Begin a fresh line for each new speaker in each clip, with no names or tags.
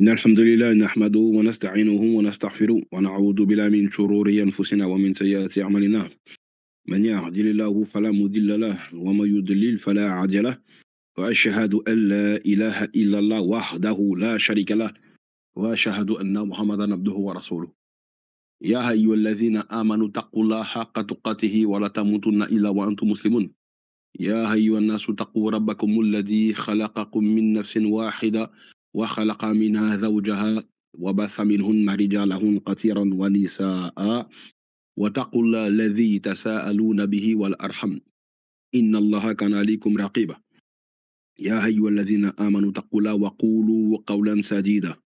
إن الحمد لله نحمده ونستعينه ونستغفره ونعوذ بالله من شرور أنفسنا ومن سيئات أعمالنا من يهد الله فلا مضل له ومن يضلل فلا هادي له وأشهد أن لا إله إلا الله وحده لا شريك له وأشهد أن محمدا عبده ورسوله يا أيها الذين آمنوا اتقوا الله حق تقاته ولا تموتن إلا وأنتم مسلمون يا أيها الناس اتقوا ربكم الذي خلقكم من نفس واحدة وخلق منها زوجها وبث منهن رجالا كثيرا ونساء واتقوا الله الذي تساءلون به والأرحم إن الله كان عليكم رقيبا يا أيها الذين آمنوا اتقوا الله وقولوا قولا سديدا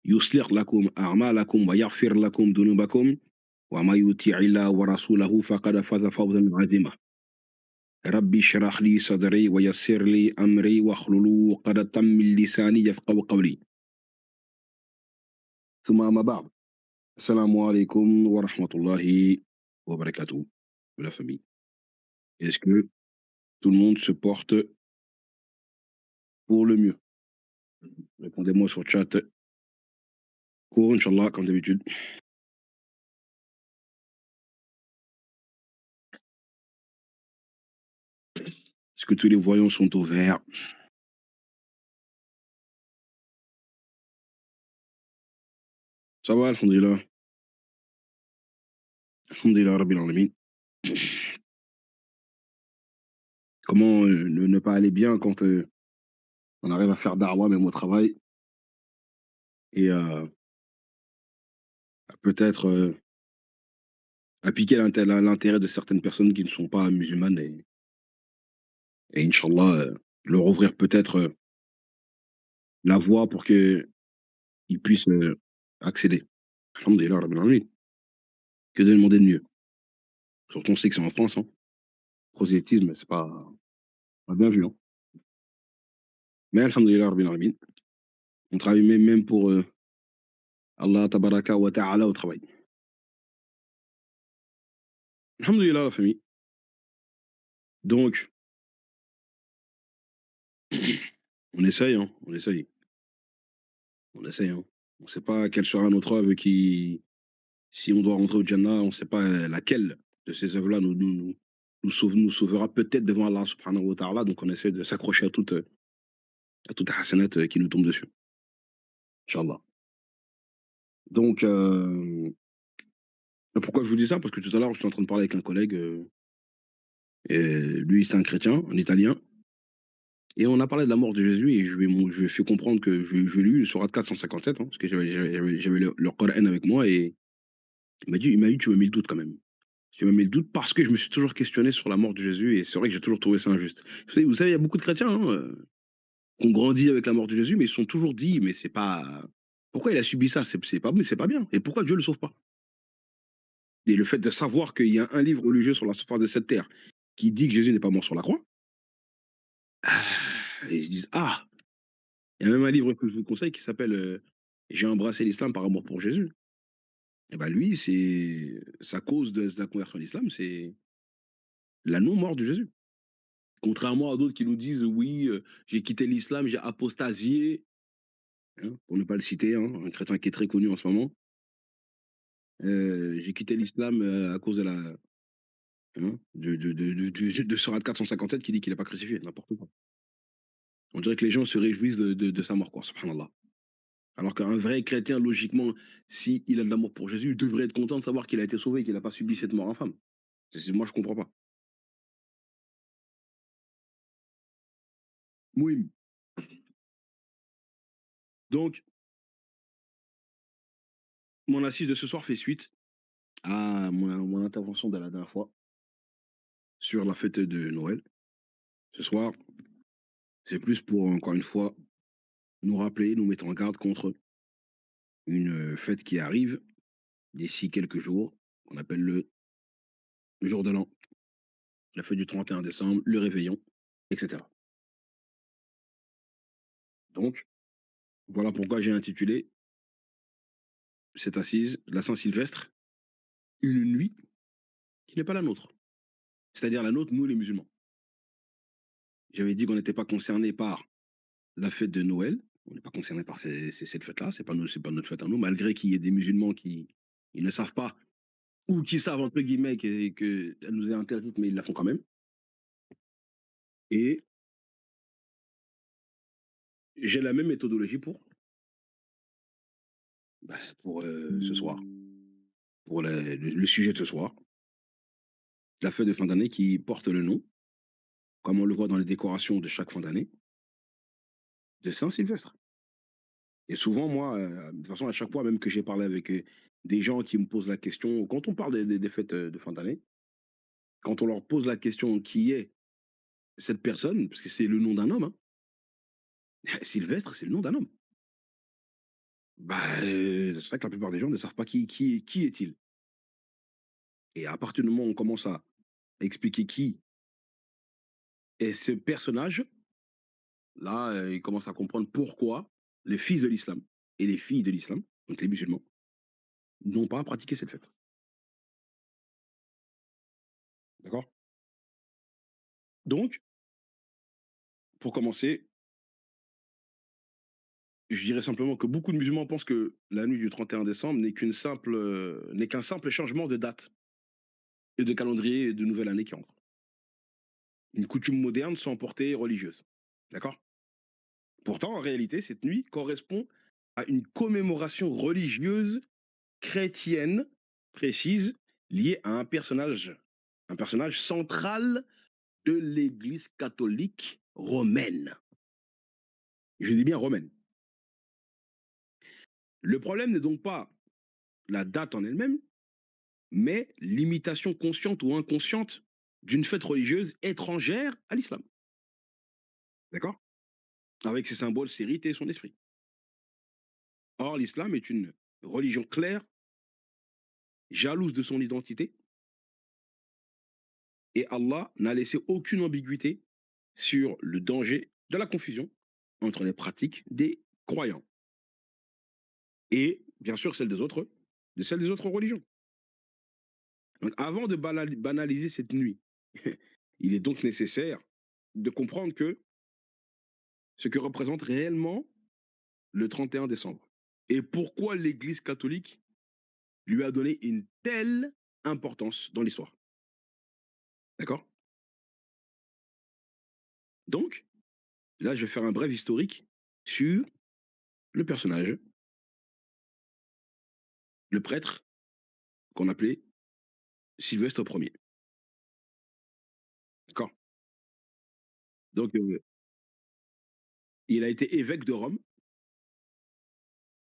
يصلح لكم أعمالكم ويغفر لكم ذنوبكم وما يطيع الله ورسوله فقد فاز فوزا عظيما ربي اشرح لي صدري ويسر لي أمري واحلل عقدة من لساني يفقهوا قولي ثم ما بعد السلام عليكم ورحمة الله وbarakatuh de la famille. Est-ce que tout le monde se porte pour le mieux? Répondez-moi sur le chat. Court, Inch'Allah, comme d'habitude. Est-ce que tous les voyants sont au vert? Ça va, alhamdulillah. Alhamdulillah, Rabbil Alamin. Comment ne pas aller bien quand on arrive à faire darwa même au travail et peut-être à piquer l'intérêt de certaines personnes qui ne sont pas musulmanes et Inch'Allah, leur ouvrir peut-être la voie pour qu'ils puissent accéder. Alhamdulillah, Rabbil Alamin. Que de demander de mieux? Surtout on sait que c'est en France, hein. Prosélytisme, c'est pas bien vu, hein. Mais Alhamdulillah, Rabbil Alamin. On travaille même pour Allah tabaraka wa ta'ala au travail. Alhamdulillah, la famille. Donc, on essaye, hein, on essaye. On essaye, hein. On ne sait pas quelle sera notre œuvre qui, si on doit rentrer au Jannah, on ne sait pas laquelle de ces œuvres-là nous sauvera peut-être devant Allah subhanahu wa ta'ala. Donc on essaie de s'accrocher à toute hasanat qui nous tombe dessus. Inch'Allah. Donc, pourquoi je vous dis ça? Parce que tout à l'heure, j'étais en train de parler avec un collègue, et lui, c'est un chrétien, un italien, et on a parlé de la mort de Jésus, et je lui ai fait comprendre que je lui ai lu Sourate 457, hein, parce que j'avais le Coran avec moi, et il m'a dit: «Tu me mets le doute quand même». Tu me mets le doute parce que je me suis toujours questionné sur la mort de Jésus et c'est vrai que j'ai toujours trouvé ça injuste. Vous savez, il y a beaucoup de chrétiens, hein, qui ont grandi avec la mort de Jésus, mais ils se sont toujours dit: «Mais c'est pas pourquoi il a subi ça? C'est pas bien et pourquoi Dieu le sauve pas?» Et le fait de savoir qu'il y a un livre religieux sur la surface de cette terre qui dit que Jésus n'est pas mort sur la croix, ah, et ils se disent: «Ah!» Il y a même un livre que je vous conseille qui s'appelle, «J'ai embrassé l'islam par amour pour Jésus». Et bah, lui, c'est sa cause de la conversion à l'islam, c'est la non-mort de Jésus. Contrairement à d'autres qui nous disent: «Oui, j'ai quitté l'islam, j'ai apostasié», hein, pour ne pas le citer, hein, un chrétien qui est très connu en ce moment. «J'ai quitté l'islam, à cause de la hein, de Sourate 457 qui dit qu'il est pas crucifié», n'importe quoi. On dirait que les gens se réjouissent de sa mort quoi, subhanallah. Alors qu'un vrai chrétien, logiquement, s'il a de l'amour pour Jésus, il devrait être content de savoir qu'il a été sauvé, qu'il a pas subi cette mort infâme. Moi je comprends pas. Moui. Donc, mon assise de ce soir fait suite à mon intervention de la dernière fois sur la fête de Noël. Ce soir, c'est plus pour, encore une fois, nous rappeler, nous mettre en garde contre une fête qui arrive d'ici quelques jours, qu'on appelle le jour de l'an, la fête du 31 décembre, le réveillon, etc. Donc, voilà pourquoi j'ai intitulé cette assise La Saint-Sylvestre, une nuit qui n'est pas la nôtre. C'est-à-dire la nôtre, nous les musulmans. J'avais dit qu'on n'était pas concernés par la fête de Noël, On n'est pas concerné par cette fête-là, c'est pas notre fête à nous, malgré qu'il y ait des musulmans qui ils ne savent pas ou qui savent entre guillemets qu'elle nous est interdite, mais ils la font quand même. Et j'ai la même méthodologie pour ce soir, pour le sujet de ce soir, la fête de fin d'année qui porte le nom, comme on le voit dans les décorations de chaque fin d'année, de Saint-Sylvestre. Et souvent, moi, de toute façon, à chaque fois, même que j'ai parlé avec des gens qui me posent la question, quand on parle des fêtes de fin d'année, quand on leur pose la question qui est cette personne, parce que c'est le nom d'un homme, hein, Sylvestre, c'est le nom d'un homme. C'est vrai que la plupart des gens ne savent pas qui est-il. Et à partir du moment où on commence à expliquer qui est ce personnage, là, ils commencent à comprendre pourquoi les fils de l'islam et les filles de l'islam, donc les musulmans, n'ont pas pratiqué cette fête. D'accord. Donc, pour commencer, je dirais simplement que beaucoup de musulmans pensent que la nuit du 31 décembre n'est qu'un simple changement de date et de calendrier de nouvelle année qui entre. Une coutume moderne sans portée religieuse. D'accord. Pourtant, en réalité, cette nuit correspond à une commémoration religieuse chrétienne précise liée à un personnage central de l'Église catholique romaine. Je dis bien romaine. Le problème n'est donc pas la date en elle-même, mais l'imitation consciente ou inconsciente d'une fête religieuse étrangère à l'islam. D'accord. Avec ses symboles, ses rites et son esprit. Or, l'islam est une religion claire, jalouse de son identité, et Allah n'a laissé aucune ambiguïté sur le danger de la confusion entre les pratiques des croyants et, bien sûr, celles des autres religions. Donc, avant de banaliser cette nuit, il est donc nécessaire de comprendre ce que représente réellement le 31 décembre et pourquoi l'Église catholique lui a donné une telle importance dans l'histoire. D'accord. Donc, là, je vais faire un bref historique sur le personnage, le prêtre qu'on appelait Sylvestre Ier. D'accord. Donc, il a été évêque de Rome,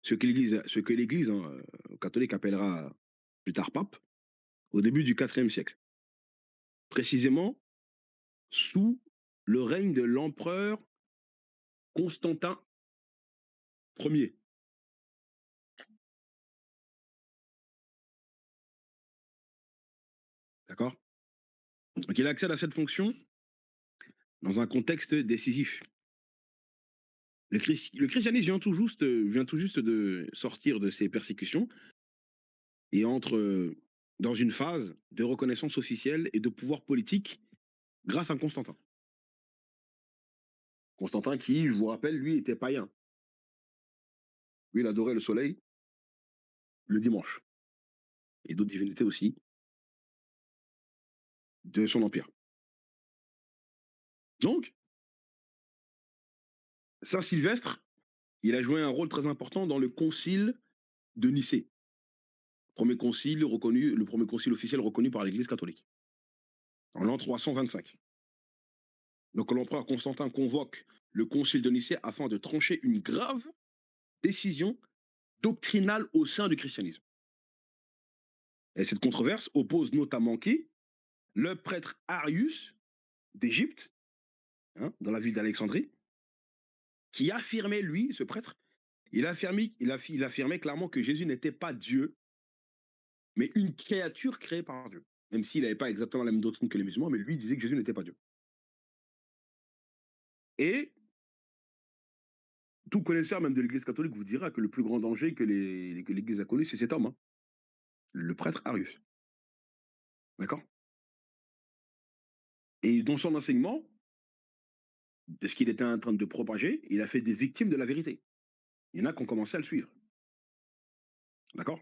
ce que l'Église hein, catholique appellera plus tard pape, au début du IVe siècle. Précisément sous le règne de l'empereur Constantin Ier. D'accord. Donc, il accède à cette fonction dans un contexte décisif. Le christianisme vient tout juste de sortir de ses persécutions et entre dans une phase de reconnaissance officielle et de pouvoir politique grâce à Constantin. Constantin qui, je vous rappelle, lui était païen. Lui, il adorait le soleil le dimanche et d'autres divinités aussi de son empire. Donc, Saint Sylvestre, il a joué un rôle très important dans le concile de Nicée, le premier concile officiel reconnu par l'Église catholique, en l'an 325. Donc l'empereur Constantin convoque le concile de Nicée afin de trancher une grave décision doctrinale au sein du christianisme. Et cette controverse oppose notamment qui? Le prêtre Arius d'Égypte, hein, dans la ville d'Alexandrie, qui affirmait, lui, ce prêtre, il affirmait clairement que Jésus n'était pas Dieu, mais une créature créée par Dieu. Même s'il n'avait pas exactement la même doctrine que les musulmans, mais lui disait que Jésus n'était pas Dieu. Et tout connaisseur même de l'Église catholique vous dira que le plus grand danger que l'Église a connu, c'est cet homme, hein, le prêtre Arius. D'accord. Et dans son enseignement, de ce qu'il était en train de propager, il a fait des victimes de la vérité. Il y en a qui ont commencé à le suivre. D'accord?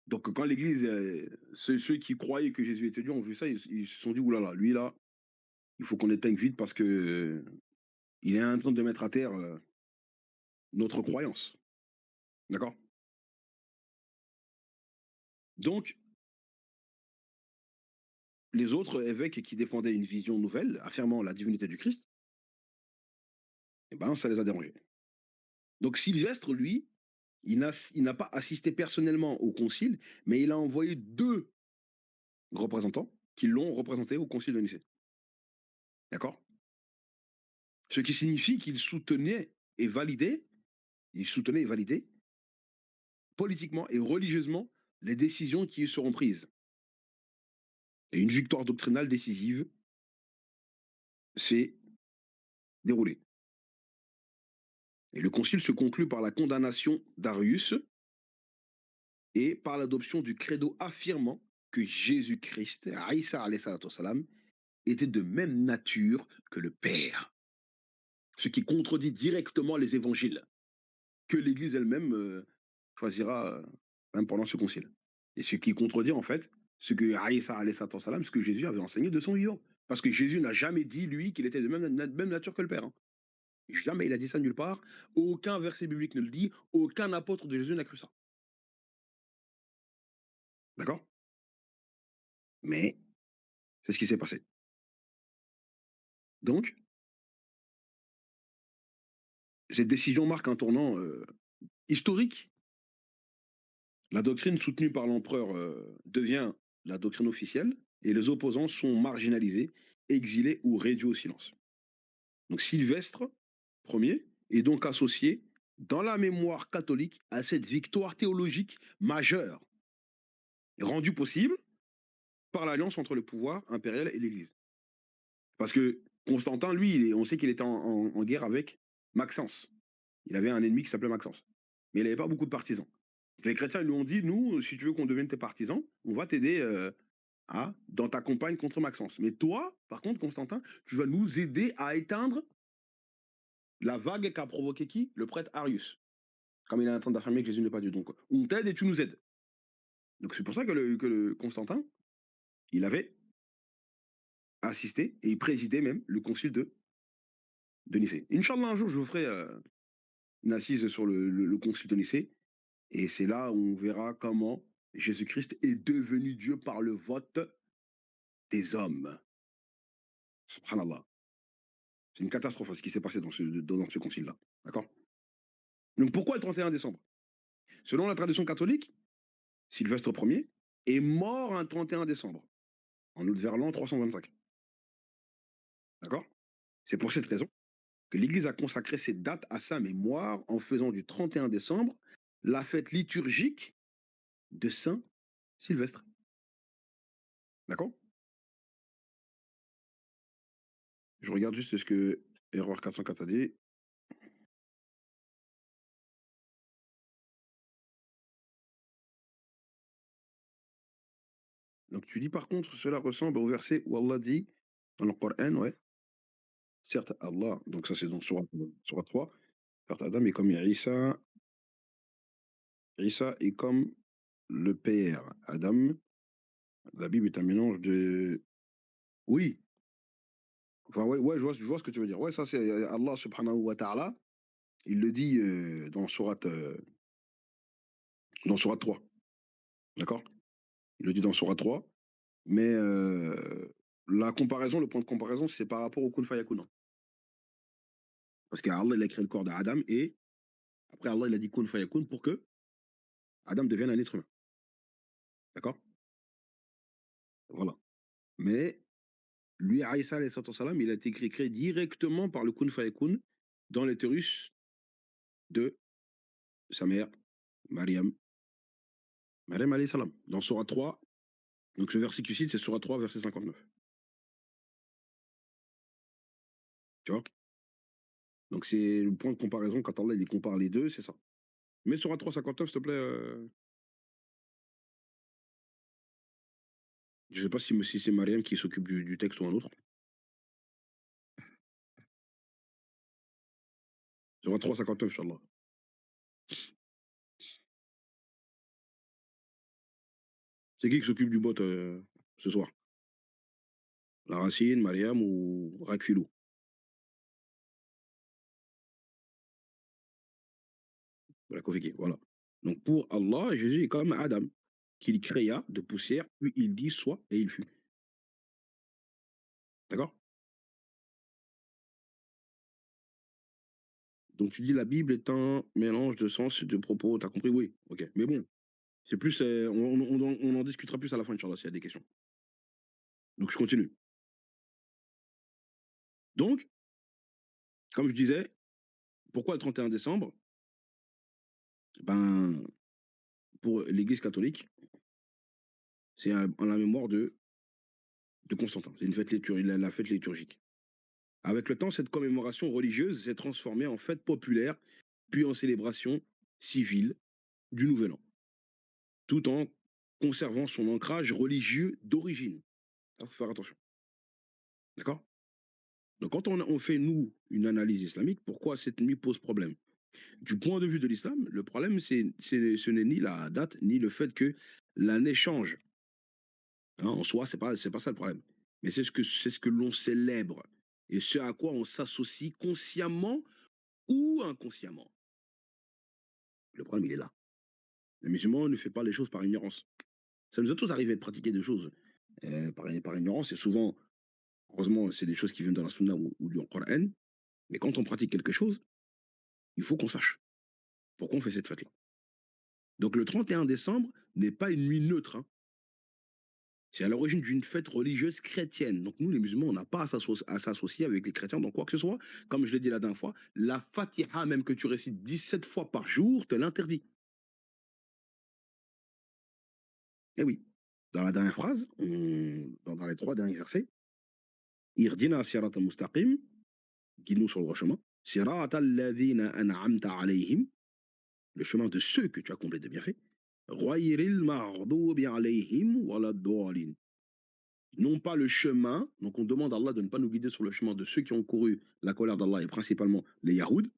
Donc quand l'Église, ceux qui croyaient que Jésus était Dieu ont vu ça, ils se sont dit: «Ouh là là, lui là, il faut qu'on éteigne vite parce que, il est en train de mettre à terre, notre croyance». D'accord? Donc les autres évêques qui défendaient une vision nouvelle, affirmant la divinité du Christ, eh ben, ça les a dérangés. Donc Sylvestre, lui, il n'a pas assisté personnellement au concile, mais il a envoyé 2 représentants qui l'ont représenté au concile de Nicée. D'accord? Ce qui signifie il soutenait et validait politiquement et religieusement les décisions qui y seront prises. Et une victoire doctrinale décisive s'est déroulée. Et le concile se conclut par la condamnation d'Arius et par l'adoption du credo affirmant que Jésus-Christ, Aïssa alayhi salatu wassalam, était de même nature que le Père. Ce qui contredit directement les évangiles, que l'Église elle-même choisira même pendant ce concile. Et ce qui contredit en fait ce que Aïssa alayhi salatu wassalam, ce que Jésus avait enseigné de son vivant. Parce que Jésus n'a jamais dit, lui, qu'il était de même nature que le Père. Hein. Jamais il a dit ça nulle part. Aucun verset biblique ne le dit. Aucun apôtre de Jésus n'a cru ça. D'accord? Mais c'est ce qui s'est passé. Donc, cette décision marque un tournant historique. La doctrine soutenue par l'empereur devient la doctrine officielle et les opposants sont marginalisés, exilés ou réduits au silence. Donc Sylvestre Ier est donc associé dans la mémoire catholique à cette victoire théologique majeure, rendue possible par l'alliance entre le pouvoir impérial et l'Église. Parce que Constantin, lui, on sait qu'il était en guerre avec Maxence. Il avait un ennemi qui s'appelait Maxence. Mais il n'avait pas beaucoup de partisans. Les chrétiens lui ont dit, nous, si tu veux qu'on devienne tes partisans, on va t'aider dans ta campagne contre Maxence. Mais toi, par contre, Constantin, tu vas nous aider à éteindre la vague qu'a provoqué qui? Le prêtre Arius. Comme il est en train d'affirmer que Jésus n'est pas Dieu. Donc, on t'aide et tu nous aides. Donc, c'est pour ça que le Constantin, il avait assisté et il présidait même le concile de Nicée. Inch'Allah, un jour, je vous ferai une assise sur le concile de Nicée. Et c'est là où on verra comment Jésus-Christ est devenu Dieu par le vote des hommes. Subhanallah. C'est une catastrophe ce qui s'est passé dans ce concile-là. D'accord? Donc pourquoi le 31 décembre? Selon la tradition catholique, Sylvestre Ier est mort un 31 décembre, en août vers l'an 325. D'accord? C'est pour cette raison que l'Église a consacré cette date à sa mémoire en faisant du 31 décembre la fête liturgique de Saint Sylvestre. D'accord? Je regarde juste ce que Erreur 404 a dit. Donc tu dis par contre, cela ressemble au verset où Allah dit dans le Coran, ouais, certes Allah, donc ça c'est dans Surat 3, certes Adam est comme Isa, Isa est comme le père Adam, la Bible est un mélange de... Oui, enfin ouais, ouais je vois ce que tu veux dire. Ouais, ça c'est Allah subhanahu wa ta'ala, il le dit dans Surat 3, d'accord? Il le dit dans Surat 3, mais la comparaison, le point de comparaison, c'est par rapport au kun fayakun. Hein. Parce qu'Allah il a créé le corps d'Adam et après Allah il a dit kun fayakun pour que Adam devienne un être humain. D'accord? Voilà. Mais lui, Aïssa, salam, il a été créé directement par le kun fayakun dans l'utérus de sa mère, Mariam. Mariam alayhi salam. Dans Surah 3, donc le verset que tu cites, c'est Surah 3, verset 59. Tu vois? Donc c'est le point de comparaison quand Allah il compare les deux, c'est ça. Mais Surah 3, 59, s'il te plaît. Je ne sais pas si c'est Mariam qui s'occupe du texte ou un autre. Surah 3, 59, Inch'Allah. C'est qui s'occupe du bot, ce soir? La Racine, Mariam ou Rakfilou? La Kofiki, voilà. Donc pour Allah, Jésus est comme Adam, qu'il créa de poussière, puis il dit: «Soit» et il fut. D'accord? Donc tu dis la Bible est un mélange de sens et de propos, tu as compris? Oui, OK. Mais bon, c'est plus, on en discutera plus à la fin, Inch'Allah, s'il y a des questions. Donc je continue. Donc, comme je disais, pourquoi le 31 décembre? Ben, pour l'Église catholique, c'est en la mémoire de Constantin. C'est une fête la fête liturgique. Avec le temps, cette commémoration religieuse s'est transformée en fête populaire, puis en célébration civile du Nouvel An, tout en conservant son ancrage religieux d'origine. Il faut faire attention. D'accord? Donc quand on fait, nous, une analyse islamique, pourquoi cette nuit pose problème? Du point de vue de l'islam, le problème, ce n'est ni la date, ni le fait que l'année change. Hein, en soi, c'est pas ça le problème. Mais c'est ce que l'on célèbre et ce à quoi on s'associe consciemment ou inconsciemment. Le problème, il est là. Le musulman ne fait pas les choses par ignorance. Ça nous est tous arrivé de pratiquer des choses par ignorance, et souvent, heureusement, c'est des choses qui viennent dans la sunna ou du Coran, mais quand on pratique quelque chose, il faut qu'on sache pourquoi on fait cette fête-là. Donc le 31 décembre n'est pas une nuit neutre, hein. C'est à l'origine d'une fête religieuse chrétienne. Donc nous, les musulmans, on n'a pas à s'associer avec les chrétiens dans quoi que ce soit. Comme je l'ai dit la dernière fois, la Fatiha, même que tu récites 17 fois par jour, te l'interdit. Eh oui. Dans la dernière phrase, dans les trois derniers versets, Irdina sirat al-mustaqim, guide-nous sur le droit chemin. Sirat al-ladhina an'amta alayhim, le chemin de ceux que tu as comblés de bienfaits. Ghayril maghdubi alayhim waladdallin. Non pas le chemin, donc on demande à Allah de ne pas nous guider sur le chemin de ceux qui ont couru la colère d'Allah, et principalement les Yahoud.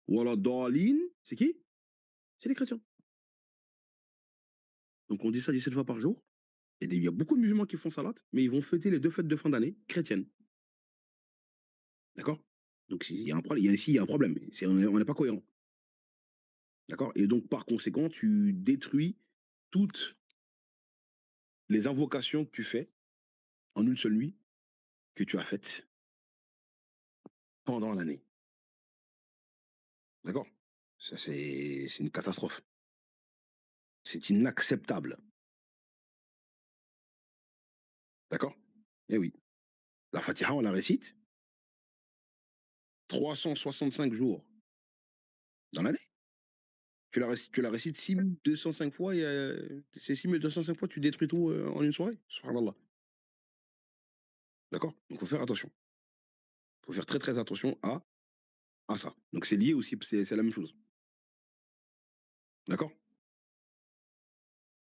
Waladdallin, c'est qui? C'est les chrétiens. Donc on dit ça 17 fois par jour. Il y a beaucoup de musulmans qui font salat, mais ils vont fêter les deux fêtes de fin d'année chrétiennes. D'accord? Donc il y a un problème, ici il y a un problème. On n'est pas cohérent. D'accord? Et donc par conséquent, tu détruis toutes les invocations que tu fais en une seule nuit que tu as faites pendant l'année. D'accord? Ça, c'est une catastrophe. C'est inacceptable. D'accord? Eh oui. La Fatiha, on la récite 365 jours dans l'année. Tu la récites 6205 fois, et ces 6205 fois, tu détruis tout en une soirée. Subhanallah. D'accord? Donc, il faut faire attention. Il faut faire très très attention à ça. Donc, c'est lié aussi, c'est la même chose. D'accord?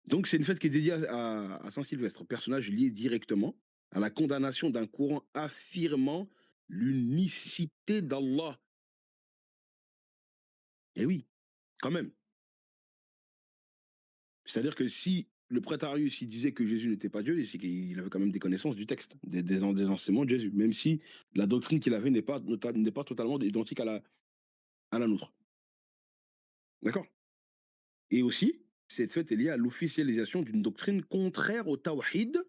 Donc, c'est une fête qui est dédiée à Saint-Sylvestre, personnage lié directement à la condamnation d'un courant affirmant l'unicité d'Allah. Eh oui, quand même. C'est-à-dire que si le Prétarius, il disait que Jésus n'était pas Dieu, c'est qu'il avait quand même des connaissances du texte, des enseignements de Jésus, même si la doctrine qu'il avait n'est pas totalement identique à la nôtre. D'accord? Et aussi, cette fête est liée à l'officialisation d'une doctrine contraire au tawhid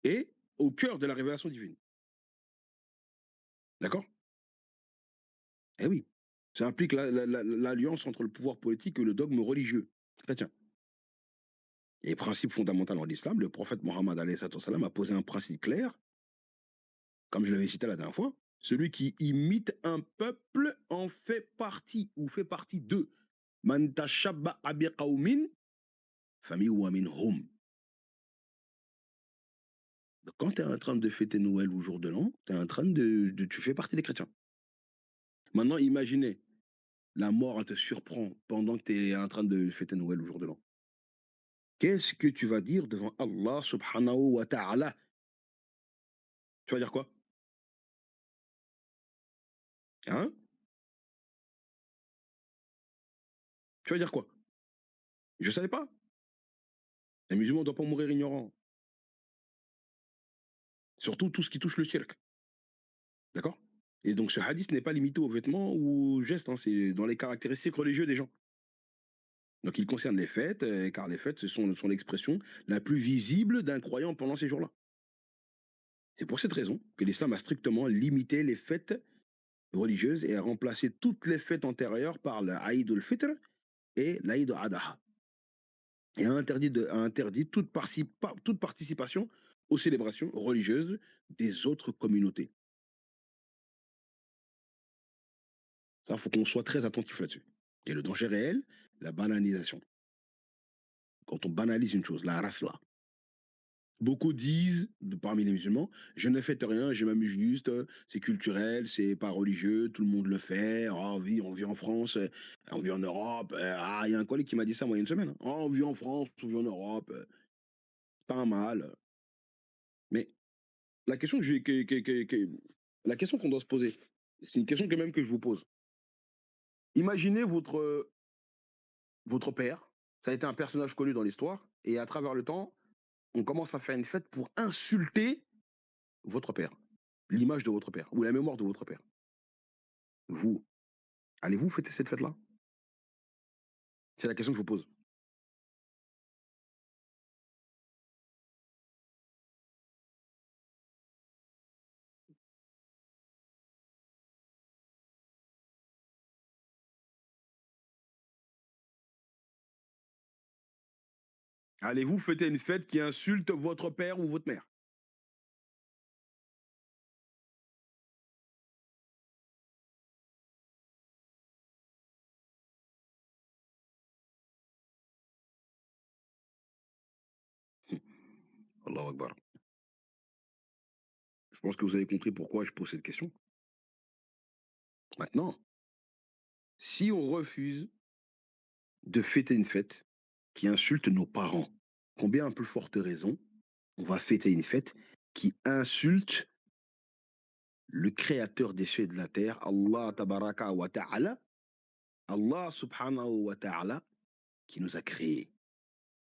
et au cœur de la révélation divine. D'accord? Eh oui. Ça implique l'alliance entre le pouvoir politique et le dogme religieux chrétien. Et principe fondamental en l'islam, le prophète Mohammed a posé un principe clair, comme je l'avais cité la dernière fois. Celui qui imite un peuple en fait partie ou fait partie d'eux. Man tashabba'a biqawmin fahuwa minhum. Donc quand tu es en train de fêter Noël ou jour de l'an, tu fais partie des chrétiens. Maintenant, imaginez, la mort, elle te surprend pendant que tu es en train de fêter Noël ou jour de l'an. Qu'est-ce que tu vas dire devant Allah subhanahu wa ta'ala? Tu vas dire quoi? Hein? Tu vas dire quoi? Je savais pas. Un musulman ne doit pas mourir ignorant. Surtout tout ce qui touche le shirk. D'accord? Et donc ce hadith n'est pas limité aux vêtements ou aux gestes, hein, c'est dans les caractéristiques religieuses des gens. Donc il concerne les fêtes, car les fêtes, sont l'expression la plus visible d'un croyant pendant ces jours-là. C'est pour cette raison que l'islam a strictement limité les fêtes religieuses et a remplacé toutes les fêtes antérieures par le Aïd al-Fitr et l'Aïd al-Adha. Et a interdit toute participation aux célébrations religieuses des autres communautés. Ça, il faut qu'on soit très attentif là-dessus. Et le danger réel, la banalisation. Quand on banalise une chose, la rafla. Beaucoup disent, parmi les musulmans, je ne fête rien, je m'amuse juste, c'est culturel, c'est pas religieux, tout le monde le fait, oh, on vit en France, on vit en Europe, il y a un collègue qui m'a dit ça moi il y a une semaine, hein. Oh, on vit en France, on vit en Europe, pas mal. Mais la question la question qu'on doit se poser, c'est une question que même que je vous pose. Imaginez votre père, ça a été un personnage connu dans l'histoire, et à travers le temps, on commence à faire une fête pour insulter votre père, l'image de votre père, ou la mémoire de votre père. Vous, allez-vous fêter cette fête-là? C'est la question que je vous pose. Allez-vous fêter une fête qui insulte votre père ou votre mère? Allahu Akbar. Je pense que vous avez compris pourquoi je pose cette question. Maintenant, si on refuse de fêter une fête qui insulte nos parents, combien un plus forte raison on va fêter une fête qui insulte le créateur des cieux et de la terre, Allah tabaraka wa ta'ala, Allah subhanahu wa ta'ala, qui nous a créés,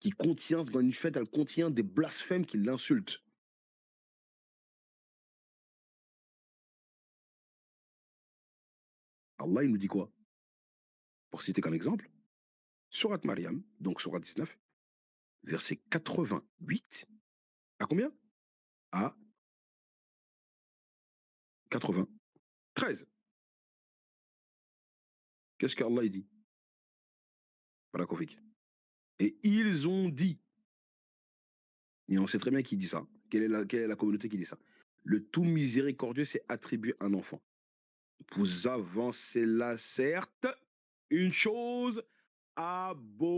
qui contient, dans une fête, elle contient des blasphèmes qui l'insultent. Allah, il nous dit quoi? Pour citer comme exemple, Surat Maryam, donc Surat 19, verset 88, à combien? À 93. Qu'est-ce qu'Allah dit? Barakoufik. Et ils ont dit, et on sait très bien qui dit ça, quelle est la communauté qui dit ça? Le tout miséricordieux s'est attribué un enfant. Vous avancez là, certes, une chose abominable.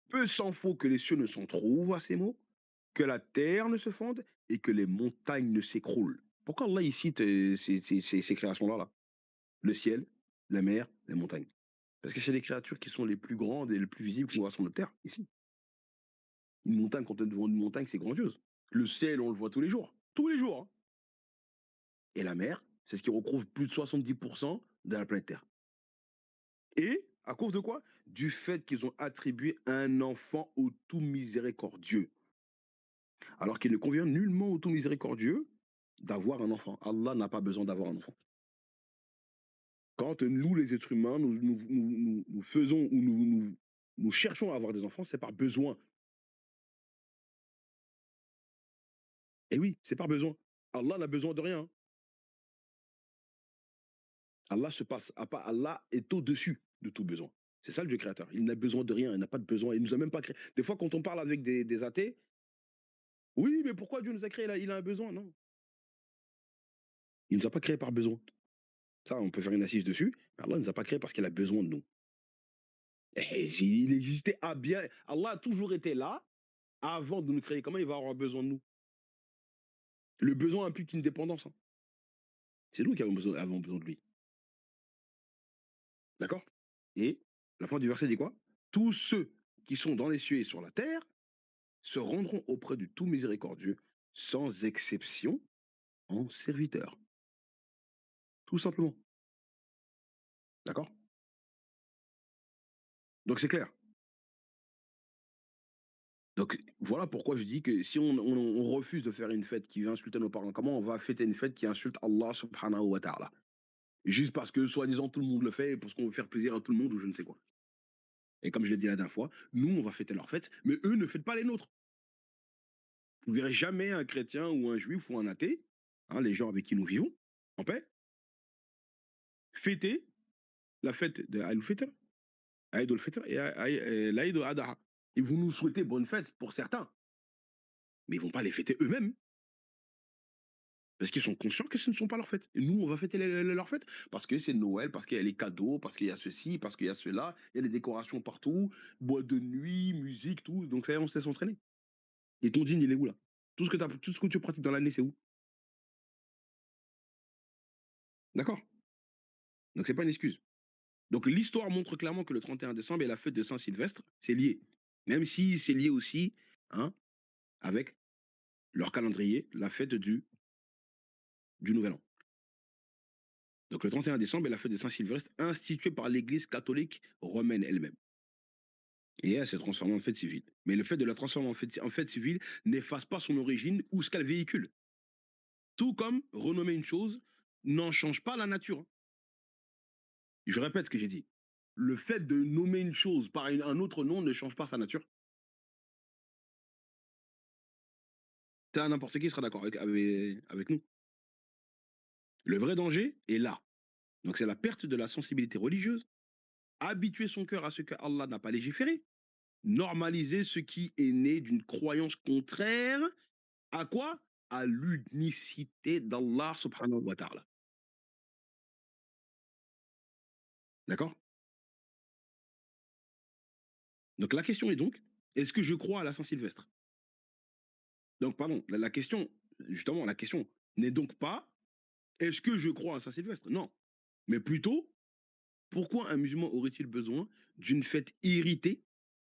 Peu s'en faut que les cieux ne s'en trouvent à ces mots, que la terre ne se fonde et que les montagnes ne s'écroulent. Pourquoi Allah il cite ces créations-là là? Le ciel, la mer, les montagnes. Parce que c'est les créatures qui sont les plus grandes et les plus visibles qu'on voit sur notre terre, ici. Une montagne, quand on est devant une montagne, c'est grandiose. Le ciel, on le voit tous les jours. Tous les jours, hein. Et la mer, c'est ce qui recouvre plus de 70% de la planète Terre. Et à cause de quoi? Du fait qu'ils ont attribué un enfant au tout miséricordieux. Alors qu'il ne convient nullement au tout miséricordieux d'avoir un enfant. Allah n'a pas besoin d'avoir un enfant. Quand nous, les êtres humains, nous faisons ou nous cherchons à avoir des enfants, c'est par besoin. Et oui, c'est par besoin. Allah n'a besoin de rien, hein. Allah se passe, Allah est au-dessus de tout besoin. C'est ça le Dieu créateur. Il n'a besoin de rien, il n'a pas de besoin. Il nous a même pas créé. Des fois, quand on parle avec des athées, oui, mais pourquoi Dieu nous a créés là? Il a un besoin, non? Il nous a pas créés par besoin. Ça, on peut faire une assise dessus. Mais Allah ne nous a pas créés parce qu'il a besoin de nous. Et il existait à bien. Allah a toujours été là avant de nous créer. Comment il va avoir besoin de nous? Le besoin implique une dépendance, hein. C'est nous qui avons besoin de lui. D'accord? Et la fin du verset dit quoi? Tous ceux qui sont dans les cieux et sur la terre se rendront auprès du tout miséricordieux, sans exception, en serviteurs. Tout simplement. D'accord? Donc c'est clair. Donc voilà pourquoi je dis que si on refuse de faire une fête qui va insulter nos parents, comment on va fêter une fête qui insulte Allah subhanahu wa ta'ala? Juste parce que soi-disant tout le monde le fait, parce qu'on veut faire plaisir à tout le monde ou je ne sais quoi. Et comme je l'ai dit la dernière fois, nous on va fêter leur fête, mais eux ne fêtent pas les nôtres. Vous verrez jamais un chrétien ou un juif ou un athée, hein, les gens avec qui nous vivons, en paix, fêter la fête de Al-Fitr, Aïd al-Fitr et l'Aïd al-Adha. Ils vont nous souhaiter bonne fête pour certains, mais ils vont pas les fêter eux-mêmes. Parce qu'ils sont conscients que ce ne sont pas leurs fêtes. Et nous, on va fêter leurs fêtes parce que c'est Noël, parce qu'il y a les cadeaux, parce qu'il y a ceci, parce qu'il y a cela, il y a des décorations partout, boîte de nuit, musique, tout. Donc ça y est, on se laisse entraîner. Et ton dîne, il est où là? Tout ce que tu pratiques dans l'année, c'est où? D'accord? Donc c'est pas une excuse. Donc l'histoire montre clairement que le 31 décembre et la fête de Saint-Sylvestre, c'est lié. Même si c'est lié aussi, hein, avec leur calendrier, la fête du Nouvel An. Donc le 31 décembre est la fête de Saint-Sylvestre instituée par l'Église catholique romaine elle-même. Et elle s'est transformée en fête civile. Mais le fait de la transformer en fête civile n'efface pas son origine ou ce qu'elle véhicule. Tout comme renommer une chose n'en change pas la nature, hein. Je répète ce que j'ai dit. Le fait de nommer une chose par un autre nom ne change pas sa nature. Ça, n'importe qui sera d'accord avec nous. Le vrai danger est là. Donc c'est la perte de la sensibilité religieuse, habituer son cœur à ce que Allah n'a pas légiféré, normaliser ce qui est né d'une croyance contraire à quoi? À l'unicité d'Allah subhanahu wa ta'ala. D'accord? Donc la question est donc, est-ce que je crois à la Saint-Sylvestre? Donc pardon, la question, justement, la question n'est donc pas, est-ce que je crois à Saint-Sylvestre? Non. Mais plutôt, pourquoi un musulman aurait-il besoin d'une fête irritée,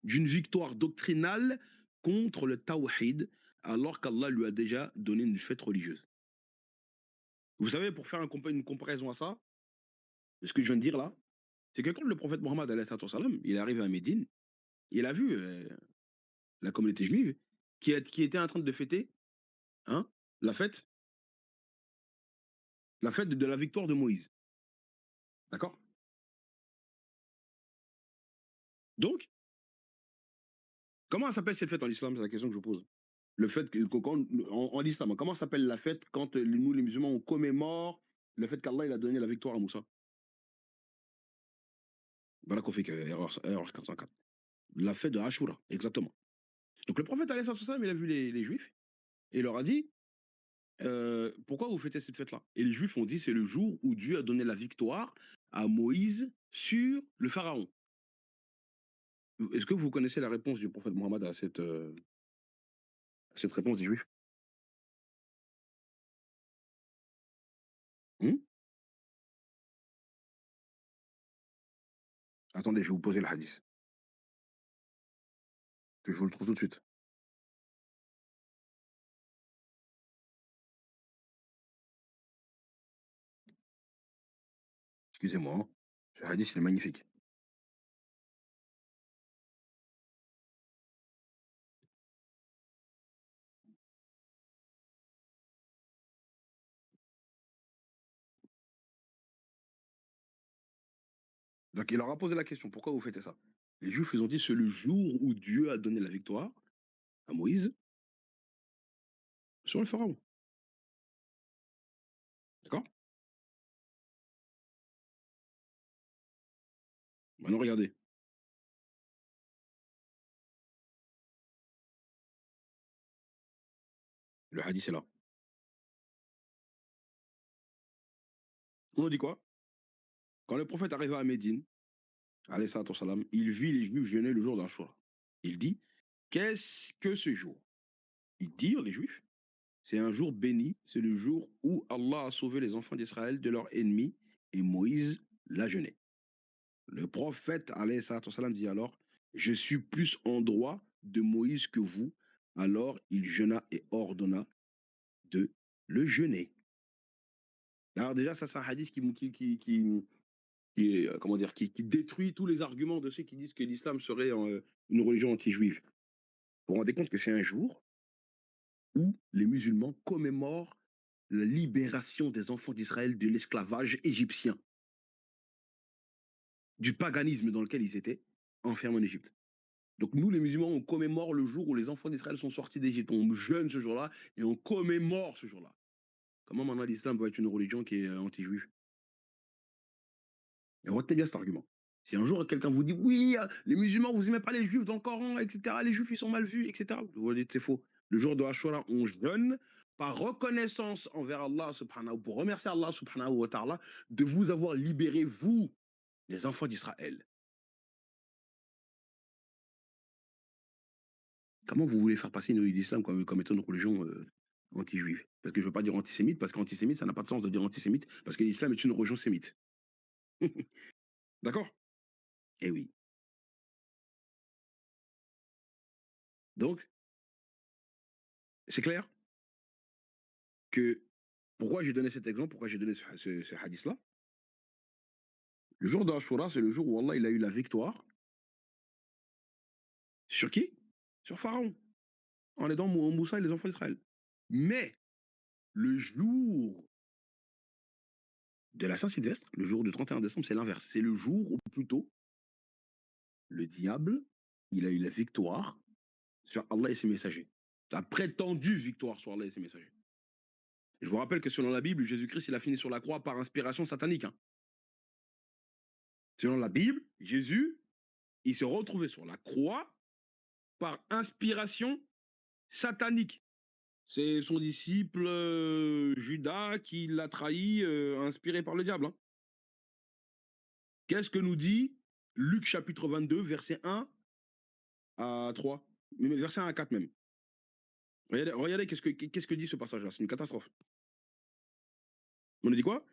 d'une victoire doctrinale contre le tawhid, alors qu'Allah lui a déjà donné une fête religieuse? Vous savez, pour faire une comparaison à ça, ce que je viens de dire là, c'est que quand le prophète Mohammed, il est arrivé à Médine, il a vu la communauté juive qui était en train de fêter, hein, la fête, la fête de la victoire de Moïse. D'accord? Donc, comment s'appelle cette fête en islam? C'est la question que je vous pose. Le fait en islam, comment s'appelle la fête quand nous, les musulmans, on commémore le fait qu'Allah il a donné la victoire à Moussa? Voilà qu'on fait que erreur 404. La fête de Ashura, exactement. Donc le prophète, alayhi salam, il a vu les juifs et il leur a dit pourquoi vous fêtez cette fête-là? Et les juifs ont dit c'est le jour où Dieu a donné la victoire à Moïse sur le pharaon. Est-ce que vous connaissez la réponse du prophète Mohammed à cette réponse des juifs? Hmm. Attendez, je vais vous poser le hadith, que je vous le trouve tout de suite. Excusez-moi, hein. Ce hadith, il est magnifique. Donc il leur a posé la question, pourquoi vous fêtez ça? Les juifs, ils ont dit c'est le jour où Dieu a donné la victoire à Moïse sur le pharaon. D'accord? Maintenant, regardez, le hadith est là. On nous dit quoi? Quand le prophète arriva à Médine, alayhi salatu wassalam, il vit les juifs jeûner le jour d'Ashura. Il dit, qu'est-ce que ce jour? Ils dirent, les juifs, c'est un jour béni, c'est le jour où Allah a sauvé les enfants d'Israël de leurs ennemis et Moïse l'a jeûné. Le prophète, alayhi salatu wassalam, dit alors, je suis plus en droit de Moïse que vous. Alors il jeûna et ordonna de le jeûner. Alors déjà, ça c'est un hadith qui est, comment dire, qui détruit tous les arguments de ceux qui disent que l'islam serait une religion anti-juive. Vous vous rendez compte que c'est un jour où les musulmans commémorent la libération des enfants d'Israël de l'esclavage égyptien, du paganisme dans lequel ils étaient enfermés en Égypte. Donc nous, les musulmans, on commémore le jour où les enfants d'Israël sont sortis d'Égypte. On jeûne ce jour-là et on commémore ce jour-là. Comment maintenant l'islam va être une religion qui est anti-juive? Et retenez bien cet argument. Si un jour quelqu'un vous dit oui, les musulmans, vous n'aimez pas les juifs dans le Coran, etc., les juifs, ils sont mal vus, etc., vous leur dites c'est faux. Le jour de Ashura, on jeûne par reconnaissance envers Allah subhanahu, pour remercier Allah subhanahu wa ta'ala de vous avoir libéré, vous, les enfants d'Israël. Comment vous voulez faire passer l'islam comme étant une religion anti-juive? Parce que je ne veux pas dire antisémite, parce qu'antisémite, ça n'a pas de sens de dire antisémite, parce que l'islam est une religion sémite. D'accord? Eh oui. Donc, c'est clair que pourquoi j'ai donné cet exemple, pourquoi j'ai donné ce hadith-là? Le jour d'Ashura, c'est le jour où Allah il a eu la victoire sur qui? Sur Pharaon, en aidant Moussa et les enfants d'Israël. Mais le jour de la Saint-Sylvestre, le jour du 31 décembre, c'est l'inverse. C'est le jour où plutôt le diable, il a eu la victoire sur Allah et ses messagers. La prétendue victoire sur Allah et ses messagers. Je vous rappelle que selon la Bible, Jésus-Christ, il a fini sur la croix par inspiration satanique. Hein. Selon la Bible, Jésus, il s'est retrouvé sur la croix par inspiration satanique. C'est son disciple Judas qui l'a trahi, inspiré par le diable. Hein. Qu'est-ce que nous dit Luc chapitre 22, verset 1 à 3, verset 1 à 4 même. Regardez qu'est-ce que dit ce passage-là, c'est une catastrophe. On a dit quoi?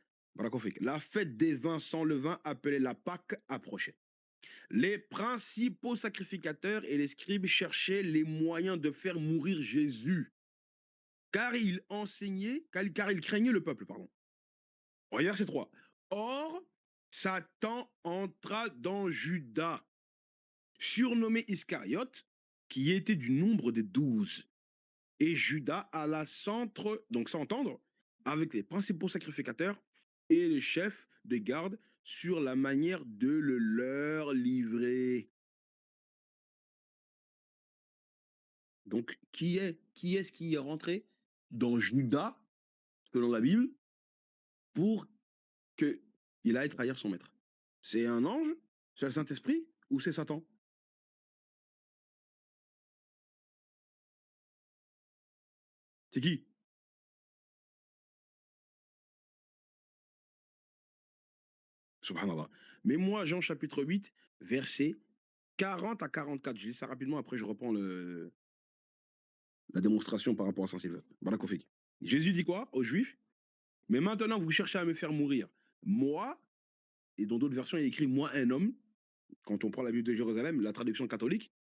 La fête des vins sans levain, appelée la Pâque, approchait. Les principaux sacrificateurs et les scribes cherchaient les moyens de faire mourir Jésus, car il enseignait, car il craignait le peuple, pardon. Regarde verset 3. Or, Satan entra dans Judas, surnommé Iscariote, qui était du nombre des 12. Et Judas alla s'entendre avec les principaux sacrificateurs et les chefs de garde sur la manière de le leur livrer. Donc, est-ce qui est rentré dans Judas, selon la Bible, pour qu'il aille trahir son maître? C'est un ange? C'est le Saint-Esprit? Ou c'est Satan? C'est qui? Subhanallah. Mais moi, Jean chapitre 8, versets 40 à 44. Je lis ça rapidement, après je reprends la démonstration par rapport à Saint-Sylvestre. Barakofik. Jésus dit quoi aux Juifs? Mais maintenant, vous cherchez à me faire mourir. Moi, et dans d'autres versions, il y a écrit moi, un homme. Quand on prend la Bible de Jérusalem, la traduction catholique,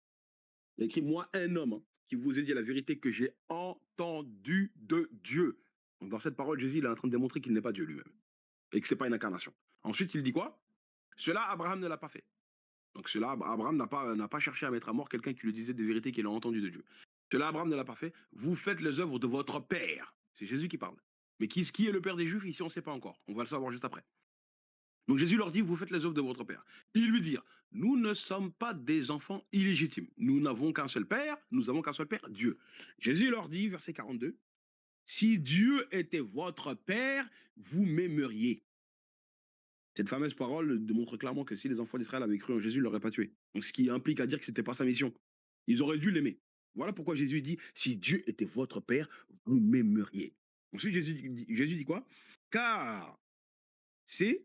il y a écrit moi, un homme, hein, qui vous ai dit la vérité que j'ai entendue de Dieu. Donc, dans cette parole, Jésus il est en train de démontrer qu'il n'est pas Dieu lui-même et que ce n'est pas une incarnation. Ensuite, il dit quoi? Cela, Abraham ne l'a pas fait. Donc cela, Abraham n'a pas cherché à mettre à mort quelqu'un qui lui disait des vérités qu'il a entendues de Dieu. Cela, Abraham ne l'a pas fait. Vous faites les œuvres de votre père. C'est Jésus qui parle. Mais qui est le père des Juifs? Ici, on ne sait pas encore. On va le savoir juste après. Donc Jésus leur dit, vous faites les œuvres de votre père. Ils lui dirent, nous ne sommes pas des enfants illégitimes. Nous n'avons qu'un seul père, nous avons qu'un seul père, Dieu. Jésus leur dit, verset 42, si Dieu était votre père, vous m'aimeriez. Cette fameuse parole démontre clairement que si les enfants d'Israël avaient cru en Jésus, ils ne l'auraient pas tué. Donc, ce qui implique à dire que ce n'était pas sa mission. Ils auraient dû l'aimer. Voilà pourquoi Jésus dit, si Dieu était votre père, vous m'aimeriez. Ensuite, Jésus dit quoi? Car c'est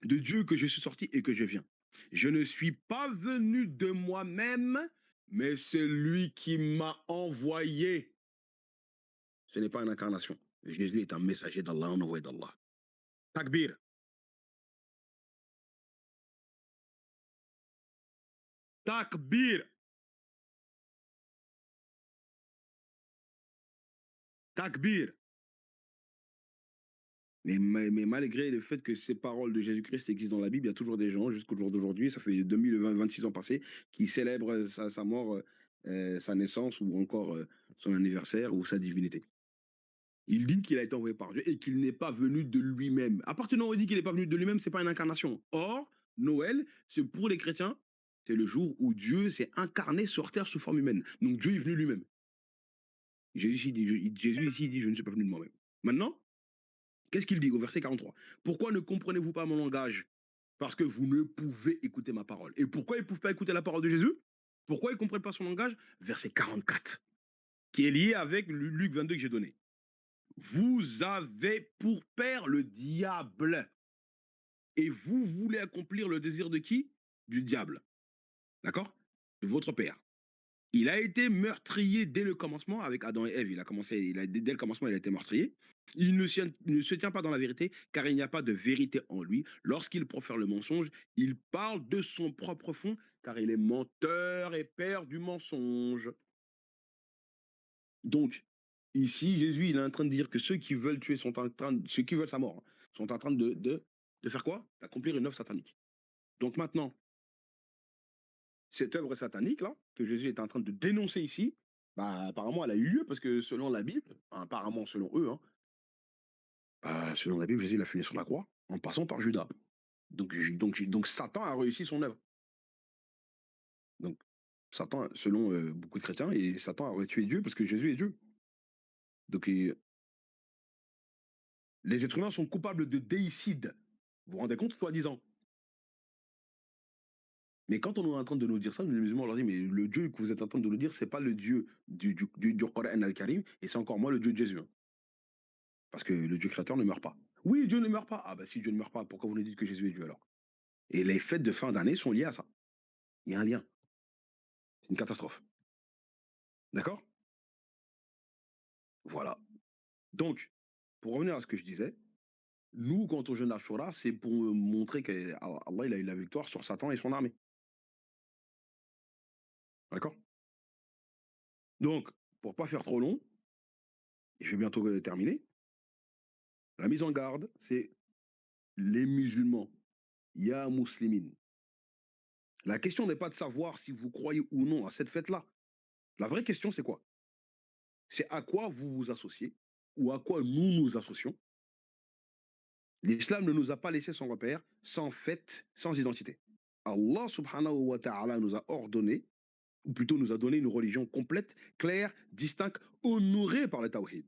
de Dieu que je suis sorti et que je viens. Je ne suis pas venu de moi-même, mais c'est lui qui m'a envoyé. Ce n'est pas une incarnation. Jésus est un messager d'Allah, un envoyé d'Allah. Takbir. Takbir. Takbir. Mais malgré le fait que ces paroles de Jésus-Christ existent dans la Bible, il y a toujours des gens, jusqu'au jour d'aujourd'hui, ça fait 26 ans passés, qui célèbrent sa mort, sa naissance ou encore son anniversaire ou sa divinité. Il dit qu'il a été envoyé par Dieu et qu'il n'est pas venu de lui-même. À partir du moment où il dit qu'il n'est pas venu de lui-même, c'est pas une incarnation. Or, Noël, c'est pour les chrétiens, c'est le jour où Dieu s'est incarné sur terre sous forme humaine. Donc Dieu est venu lui-même. Jésus ici, il dit, je ne suis pas venu de moi-même. Maintenant, qu'est-ce qu'il dit au verset 43? Pourquoi ne comprenez-vous pas mon langage? Parce que vous ne pouvez écouter ma parole. Et pourquoi ils ne peuvent pas écouter la parole de Jésus? Pourquoi ils ne comprennent pas son langage? Verset 44, qui est lié avec Luc 22 que j'ai donné. Vous avez pour père le diable. Et vous voulez accomplir le désir de qui? Du diable. D'accord? De votre père. Il a été meurtrier dès le commencement avec Adam et Ève. Dès le commencement, il a été meurtrier. Il ne se tient pas dans la vérité, car il n'y a pas de vérité en lui. Lorsqu'il profère le mensonge, il parle de son propre fond, car il est menteur et père du mensonge. Donc, ici, Jésus, il est en train de dire que ceux qui veulent tuer ceux qui veulent sa mort, sont en train de faire quoi? D'accomplir une œuvre satanique. Donc maintenant, cette œuvre satanique-là, que Jésus est en train de dénoncer ici, bah, apparemment, elle a eu lieu parce que selon la Bible, apparemment selon eux, hein, bah, selon la Bible, Jésus l'a fini sur la croix en passant par Judas. Donc Satan a réussi son œuvre. Donc Satan, selon beaucoup de chrétiens, et Satan aurait tué Dieu parce que Jésus est Dieu. Donc les êtres humains sont coupables de déicide. Vous vous rendez compte, soi-disant? Mais quand on est en train de nous dire ça, nous les musulmans, on leur dit, mais le Dieu que vous êtes en train de nous dire, c'est pas le Dieu du Coran al-Karim, et c'est encore moins le Dieu de Jésus. Hein. Parce que le Dieu créateur ne meurt pas. Oui, Dieu ne meurt pas. Ah ben si Dieu ne meurt pas, pourquoi vous nous dites que Jésus est Dieu alors? Et les fêtes de fin d'année sont liées à ça. Il y a un lien. C'est une catastrophe. D'accord? Voilà. Donc, pour revenir à ce que je disais, nous, quand on jeûne Ashura, c'est pour montrer qu'Allah il a eu la victoire sur Satan et son armée. D'accord? Donc, pour pas faire trop long, et je vais bientôt terminer, la mise en garde, c'est les musulmans. Ya muslimin. La question n'est pas de savoir si vous croyez ou non à cette fête-là. La vraie question, c'est quoi? C'est à quoi vous vous associez ou à quoi nous nous associons. L'islam ne nous a pas laissé sans repère, sans fête, sans identité. Allah subhanahu wa ta'ala nous a ordonné, ou plutôt nous a donné une religion complète, claire, distincte, honorée par le tawhid.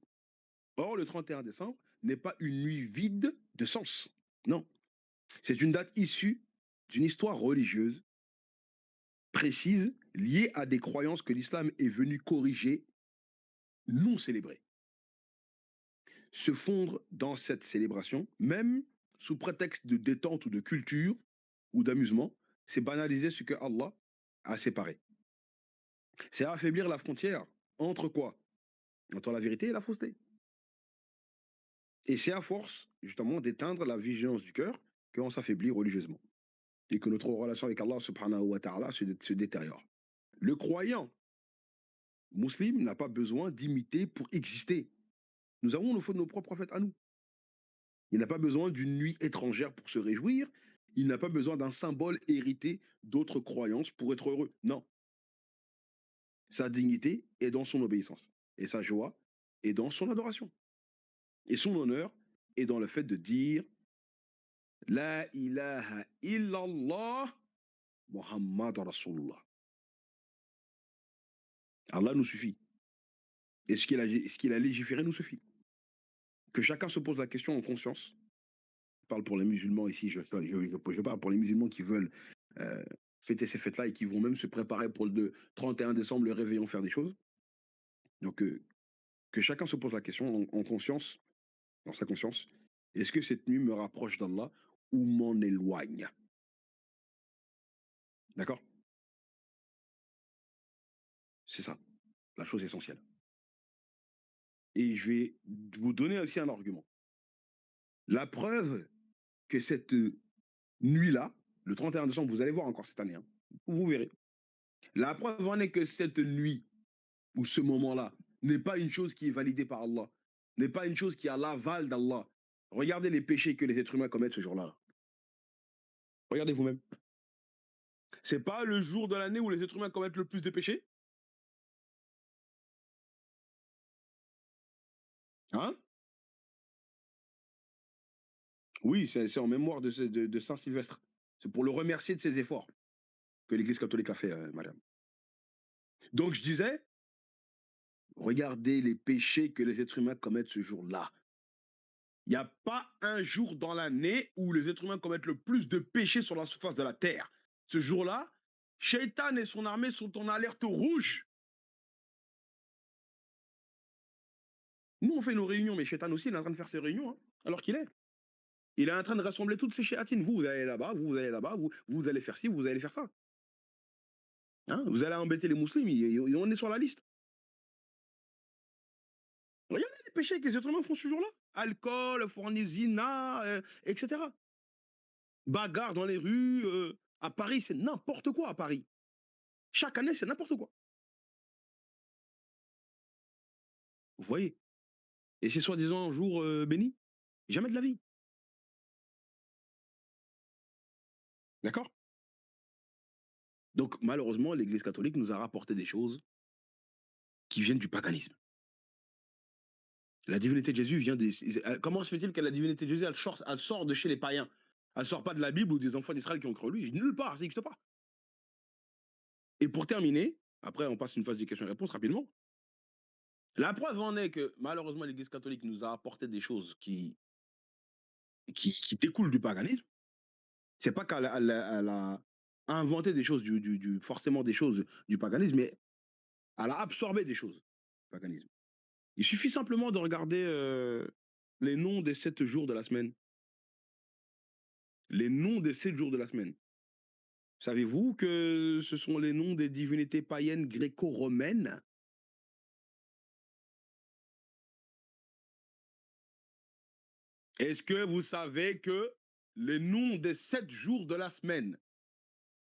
Or, le 31 décembre n'est pas une nuit vide de sens. Non. C'est une date issue d'une histoire religieuse précise liée à des croyances que l'islam est venu corriger, non célébrer. Se fondre dans cette célébration, même sous prétexte de détente ou de culture ou d'amusement, c'est banaliser ce que Allah a séparé. C'est affaiblir la frontière entre quoi? Entre la vérité et la fausseté. Et c'est à force, justement, d'éteindre la vigilance du cœur qu'on s'affaiblit religieusement. Et que notre relation avec Allah subhanahu wa ta'ala se détériore. Le croyant musulman n'a pas besoin d'imiter pour exister. Nous avons nos propres fêtes à nous. Il n'a pas besoin d'une nuit étrangère pour se réjouir. Il n'a pas besoin d'un symbole hérité d'autres croyances pour être heureux. Non. Sa dignité est dans son obéissance. Et sa joie est dans son adoration. Et son honneur est dans le fait de dire La ilaha illallah Muhammad Rasulullah. Allah nous suffit. Et ce qu'il a légiféré nous suffit. Que chacun se pose la question en conscience. Je parle pour les musulmans ici, je parle pour les musulmans qui veulent fêter ces fêtes-là et qui vont même se préparer pour le 31 décembre, le réveillon, faire des choses. Donc, que chacun se pose la question en conscience, dans sa conscience, est-ce que cette nuit me rapproche d'Allah ou m'en éloigne? D'accord? C'est ça, la chose essentielle. Et je vais vous donner aussi un argument. La preuve que cette nuit-là, le 31 décembre, vous allez voir encore cette année, hein, vous verrez. La preuve en est que cette nuit, ou ce moment-là, n'est pas une chose qui est validée par Allah, n'est pas une chose qui a l'aval d'Allah, Regardez les péchés que les êtres humains commettent ce jour-là. Regardez vous-même. C'est pas le jour de l'année où les êtres humains commettent le plus de péchés? Hein? Oui, c'est en mémoire de Saint Sylvestre. C'est pour le remercier de ses efforts que l'Église catholique a fait, madame. Donc je disais, regardez les péchés que les êtres humains commettent ce jour-là. Il n'y a pas un jour dans l'année où les êtres humains commettent le plus de péchés sur la surface de la terre. Ce jour-là, Shaitan et son armée sont en alerte rouge. Nous, on fait nos réunions, mais Shaitan aussi, il est en train de faire ses réunions, hein, alors qu'il est. Il est en train de rassembler toutes ses chéatines. Vous allez là-bas, vous allez là-bas, vous allez faire ci, vous allez faire ça. Hein, vous allez embêter les musulmans, on est sur la liste. Regardez les péchés que les êtres humains font ce jour-là. Alcool, fournizina, etc. Bagarre dans les rues. À Paris, c'est n'importe quoi à Paris. Chaque année, c'est n'importe quoi. Vous voyez? Et c'est soi-disant un jour béni? Jamais de la vie. D'accord? Donc, malheureusement, l'Église catholique nous a rapporté des choses qui viennent du paganisme. La divinité de Jésus vient des. Comment se fait-il que la divinité de Jésus, elle sort de chez les païens? Elle sort pas de la Bible ou des enfants d'Israël qui ont cru en lui. Nulle part, ça n'existe pas. Et pour terminer, après, on passe une phase de questions-réponses rapidement. La preuve en est que, malheureusement, l'Église catholique nous a apporté des choses qui découlent du paganisme. C'est pas qu'elle a inventé des choses, forcément des choses du paganisme, mais elle a absorbé des choses du paganisme. Il suffit simplement de regarder les noms des 7 jours de la semaine. Les noms des 7 jours de la semaine. Savez-vous que ce sont les noms des divinités païennes gréco-romaines? Est-ce que vous savez que les noms des 7 jours de la semaine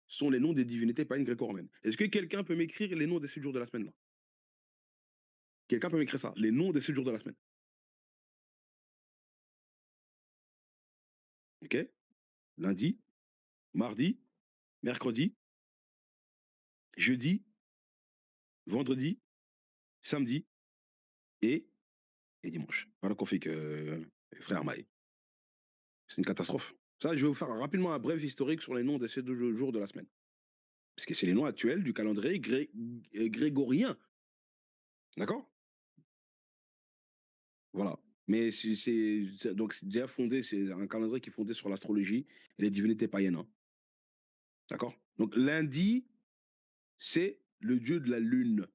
sont les noms des divinités païennes gréco-romaines? Est-ce que quelqu'un peut m'écrire les noms des 7 jours de la semaine là? Quelqu'un peut m'écrire ça, les noms des 7 jours de la semaine. OK? Lundi, mardi, mercredi, jeudi, vendredi, samedi et, et dimanche. Voilà qu'on fait que frère Maï. C'est une catastrophe. Ça, je vais vous faire rapidement un bref historique sur les noms de ces 2 jours de la semaine. Parce que c'est les noms actuels du calendrier grégorien. D'accord? Voilà. Mais donc c'est déjà fondé, c'est un calendrier qui est fondé sur l'astrologie et les divinités païennes. Hein. D'accord? Donc lundi, c'est le dieu de la lune.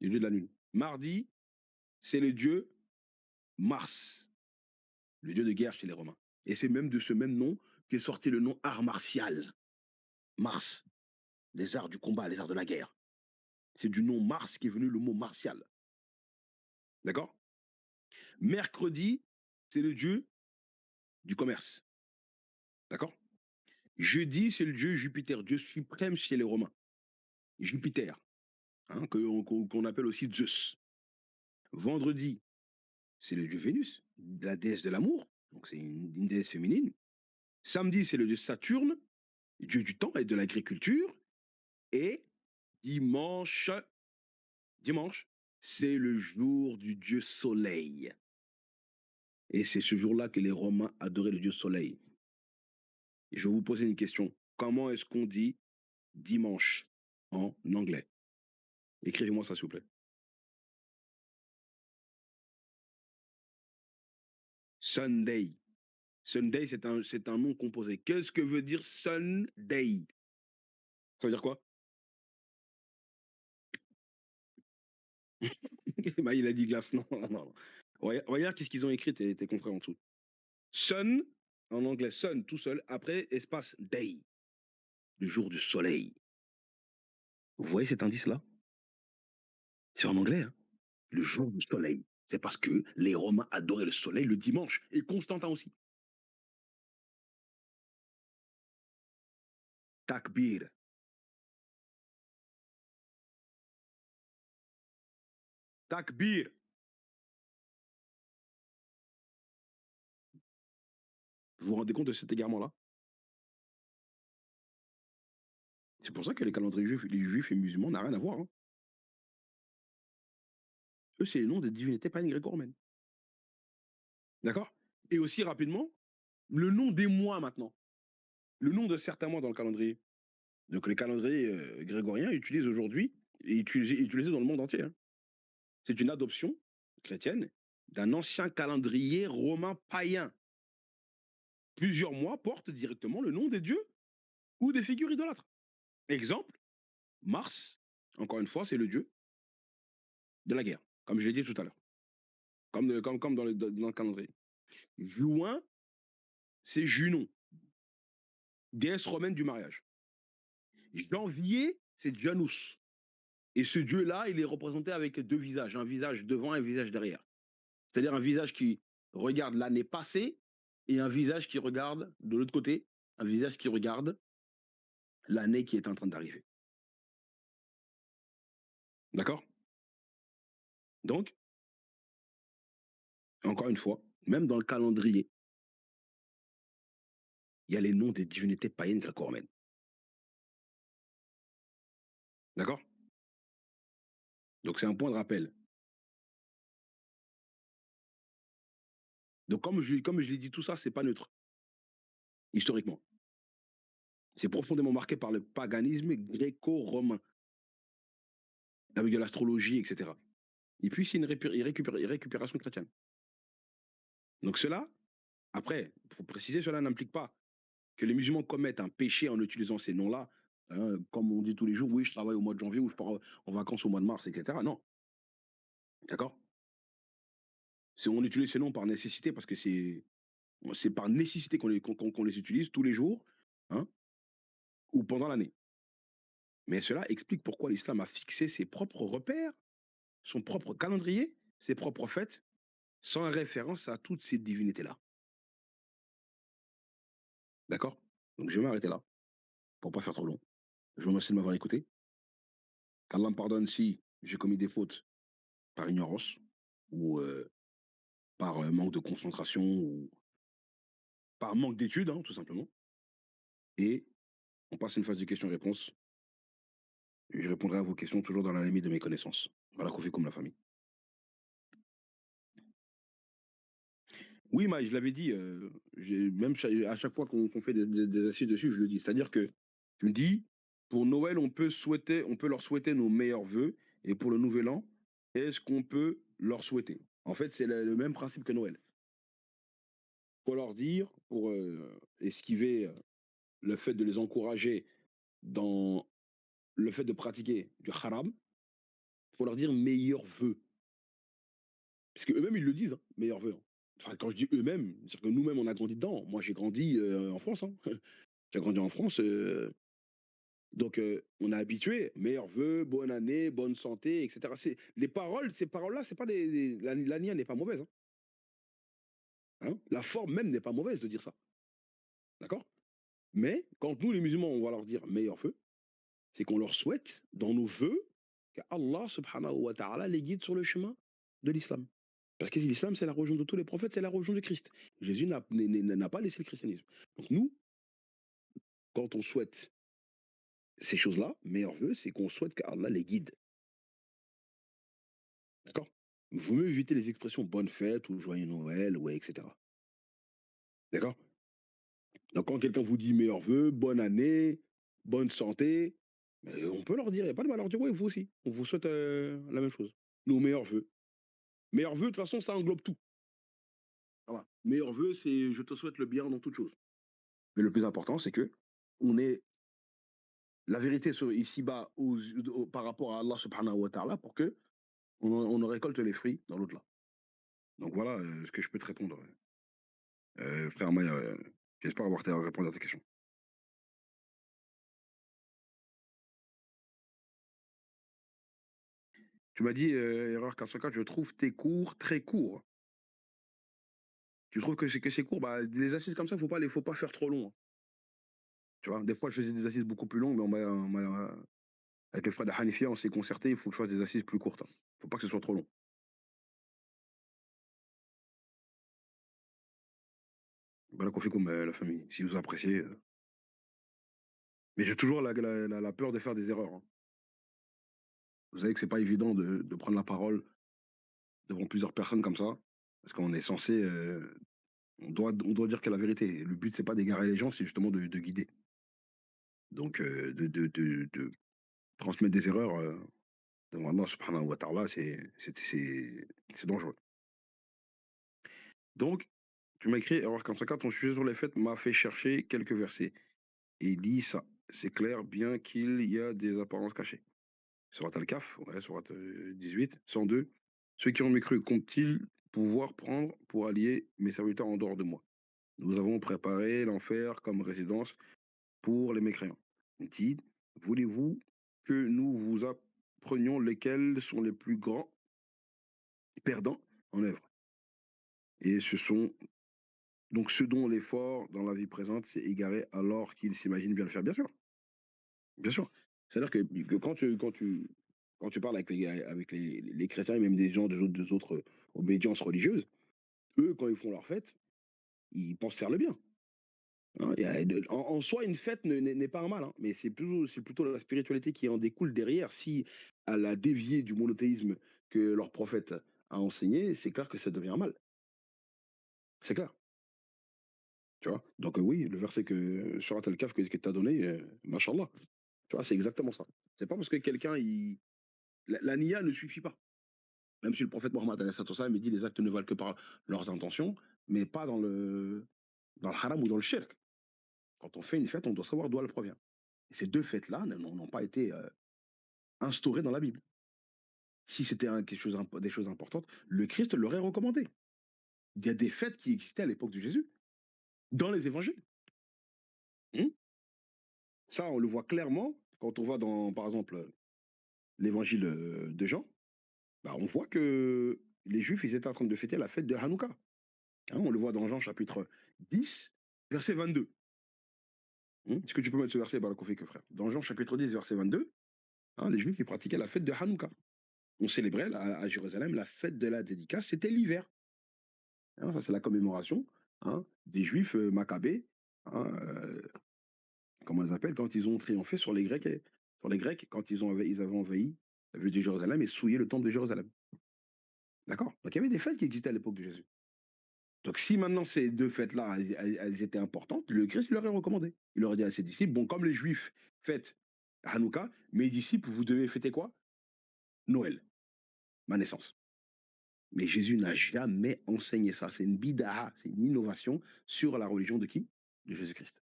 Le dieu de la lune. Mardi, c'est le dieu Mars, le dieu de guerre chez les Romains. Et c'est même de ce même nom qu'est sorti le nom art martial. Mars, les arts du combat, les arts de la guerre. C'est du nom Mars qu'est venu le mot martial. D'accord? Mercredi, c'est le dieu du commerce. D'accord? Jeudi, c'est le dieu Jupiter, dieu suprême chez les Romains. Jupiter, hein, qu'on appelle aussi Zeus. Vendredi, c'est le dieu Vénus, la déesse de l'amour. Donc c'est une déesse féminine. Samedi, c'est le dieu Saturne, dieu du temps et de l'agriculture. Et dimanche, dimanche, c'est le jour du dieu Soleil. Et c'est ce jour-là que les Romains adoraient le dieu Soleil. Et je vais vous poser une question. Comment est-ce qu'on dit dimanche en anglais? Écrivez-moi ça, s'il vous plaît. Sunday. Sunday, c'est un nom composé. Qu'est-ce que veut dire Sunday? Ça veut dire quoi? Bah, il a dit glace. Non, non, non. Regarde qu'est-ce qu'ils ont écrit, tes confrères en dessous. Sun, en anglais, sun tout seul. Après, espace day, le jour du soleil. Vous voyez cet indice-là? C'est en anglais, hein? Le jour du soleil. C'est parce que les Romains adoraient le soleil le dimanche. Et Constantin aussi. Takbir. Takbir. Vous vous rendez compte de cet égarement-là? C'est pour ça que les juifs et musulmans n'a rien à voir, hein. Eux, c'est les noms des divinités païennes gréco-romaines. D'accord? Et aussi rapidement, le nom des mois maintenant. Le nom de certains mois dans le calendrier. Donc les calendriers, grégoriens utilisent aujourd'hui et utilisés dans le monde entier, hein. C'est une adoption chrétienne d'un ancien calendrier romain païen. Plusieurs mois portent directement le nom des dieux ou des figures idolâtres. Exemple, Mars, encore une fois, c'est le dieu de la guerre, comme je l'ai dit tout à l'heure, comme dans le calendrier. Juin, c'est Junon, déesse romaine du mariage. Janvier, c'est Janus. Et ce dieu-là, il est représenté avec deux visages, un visage devant et un visage derrière. C'est-à-dire un visage qui regarde l'année passée et un visage qui regarde de l'autre côté, un visage qui regarde l'année qui est en train d'arriver. D'accord? Donc, encore une fois, même dans le calendrier, il y a les noms des divinités païennes gréco-romaines. D'accord? Donc c'est un point de rappel. Donc comme je l'ai dit, tout ça, c'est pas neutre, historiquement. C'est profondément marqué par le paganisme gréco-romain, avec de l'astrologie, etc. Et puis c'est une récupération chrétienne. Donc cela, après, il faut préciser, cela n'implique pas que les musulmans commettent un péché en utilisant ces noms-là, hein, comme on dit tous les jours, oui, je travaille au mois de janvier ou je pars en vacances au mois de mars, etc. Non, d'accord? C'est on utilise ces noms par nécessité parce que c'est par nécessité qu'on les utilise tous les jours, hein, ou pendant l'année. Mais cela explique pourquoi l'islam a fixé ses propres repères, son propre calendrier, ses propres fêtes, sans référence à toutes ces divinités-là. D'accord? Donc je vais m'arrêter là, pour pas faire trop long. Je vous remercie de m'avoir écouté. Qu'Allah me pardonne si j'ai commis des fautes par ignorance ou par manque de concentration ou par manque d'études, hein, tout simplement. Et on passe à une phase de questions-réponses. Je répondrai à vos questions toujours dans la limite de mes connaissances. Voilà qu'on fait comme la famille. Oui, je l'avais dit, même à chaque fois qu'on fait des assises dessus, je le dis. C'est-à-dire que je me dis, pour Noël, on peut leur souhaiter nos meilleurs vœux, et pour le Nouvel An, est-ce qu'on peut leur souhaiter? En fait, c'est le même principe que Noël. Faut leur dire, pour esquiver le fait de les encourager dans le fait de pratiquer du haram, faut leur dire meilleurs vœux. Parce qu'eux-mêmes, ils le disent, hein, meilleurs vœux, hein. Enfin, quand je dis eux-mêmes, c'est-à-dire que nous-mêmes, on a grandi dedans. Moi, j'ai grandi en France, hein. J'ai grandi en France, donc on est habitué. Meilleurs vœux, bonne année, bonne santé, etc. Les paroles, ces paroles-là, c'est pas la nia n'est pas mauvaise, hein, hein. La forme même n'est pas mauvaise de dire ça. D'accord? Mais quand nous, les musulmans, on va leur dire meilleurs vœux, c'est qu'on leur souhaite, dans nos vœux, qu'Allah subhanahu wa ta'ala les guide sur le chemin de l'islam. Parce que l'islam, c'est la religion de tous les prophètes, c'est la religion de Christ. Jésus n'a pas laissé le christianisme. Donc nous, quand on souhaite ces choses-là, meilleurs vœux, c'est qu'on souhaite qu'Allah les guide. D'accord? Il vaut mieux éviter les expressions bonne fête ou joyeux Noël, ouais, etc. D'accord? Donc quand quelqu'un vous dit meilleurs vœux, bonne année, bonne santé, on peut leur dire, il n'y a pas de mal à leur dire, oui, vous aussi, on vous souhaite la même chose. Nos meilleurs vœux. Meilleurs vœux, de toute façon, ça englobe tout. Voilà. Meilleurs vœux, c'est je te souhaite le bien dans toute chose. Mais le plus important, c'est que on est la vérité sur ici-bas par rapport à Allah subhanahu wa ta'ala pour que on récolte les fruits dans l'au-delà. Donc voilà ce que je peux te répondre, frère Maya. J'espère avoir répondu à ta question. Tu m'as dit, erreur 404, je trouve tes cours très courts. Tu trouves que c'est court? Bah, les assises comme ça, faut pas faire trop long, hein. Tu vois? Des fois, je faisais des assises beaucoup plus longues, mais avec le frère de Hanifi, on s'est concerté, il faut que je fasse des assises plus courtes, hein. Faut pas que ce soit trop long. Barakallahu fikoum, la famille, si vous appréciez, mais j'ai toujours la peur de faire des erreurs, hein. Vous savez que c'est pas évident de prendre la parole devant plusieurs personnes comme ça, parce qu'on est censé, on doit dire que la vérité. Le but, c'est pas d'égarer les gens, c'est justement de guider. Donc de transmettre des erreurs, devant Allah subhanahu wa ta'ala, c'est dangereux. Donc tu m'as écrit: «Alors qu'en 54, ton sujet sur les fêtes m'a fait chercher quelques versets et il dit ça: "C'est clair, bien qu'il y a des apparences cachées"». Sourate Al-Kahf, ouais, sourate, 18, 102. «Ceux qui ont mécru comptent-ils pouvoir prendre pour allier mes serviteurs en dehors de moi? Nous avons préparé l'enfer comme résidence pour les mécréants. Dites, voulez-vous que nous vous apprenions lesquels sont les plus grands perdants en œuvre? Et ce sont donc ceux dont l'effort dans la vie présente s'est égaré alors qu'ils s'imaginent bien le faire». Bien sûr, bien sûr. C'est-à-dire que quand tu parles avec les chrétiens et même des gens des autres obédiences religieuses, eux, quand ils font leur fête, ils pensent faire le bien. Hein. En soi, une fête n'est pas un mal, hein, mais c'est plutôt la spiritualité qui en découle derrière. Si elle a dévié du monothéisme que leur prophète a enseigné, c'est clair que ça devient un mal. C'est clair. Tu vois? Donc, oui, le verset sur Al-Kahf que tu as donné, machallah, tu vois? C'est exactement ça. C'est pas parce que quelqu'un la niya ne suffit pas. Même si le prophète Mohammed alayhi salatu wassalam, il dit: «Les actes ne valent que par leurs intentions», mais pas dans le haram ou dans le shirk. Quand on fait une fête, on doit savoir d'où elle provient. Et ces 2 fêtes-là n'ont pas été, instaurées dans la Bible. Si c'était quelque chose des choses importantes, le Christ l'aurait recommandé. Il y a des fêtes qui existaient à l'époque de Jésus, dans les évangiles. Mmh. Ça, on le voit clairement quand on voit dans, par exemple, l'évangile, de Jean. Bah, on voit que les Juifs, ils étaient en train de fêter la fête de Hanouka. Hein, on le voit dans Jean chapitre 10, verset 22. Est-ce que tu peux mettre ce verset? Bah, que frère. Dans Jean chapitre 10, verset 22, hein, les Juifs, ils pratiquaient la fête de Hanouka. On célébrait à Jérusalem la fête de la dédicace, c'était l'hiver. Hein, ça, c'est la commémoration, hein, des Juifs, Maccabées, hein, comment ils appellent, quand ils ont triomphé sur les Grecs quand ils avaient envahi la ville de Jérusalem et souillé le temple de Jérusalem. D'accord? Donc il y avait des fêtes qui existaient à l'époque de Jésus. Donc si maintenant ces 2 fêtes-là, elles étaient importantes, le Christ leur aurait recommandé. Il aurait dit à ses disciples: «Bon, comme les Juifs fêtent Hanouka, mes disciples, vous devez fêter quoi? Noël, ma naissance». Mais Jésus n'a jamais enseigné ça. C'est une bidaa, c'est une innovation sur la religion de qui? De Jésus-Christ.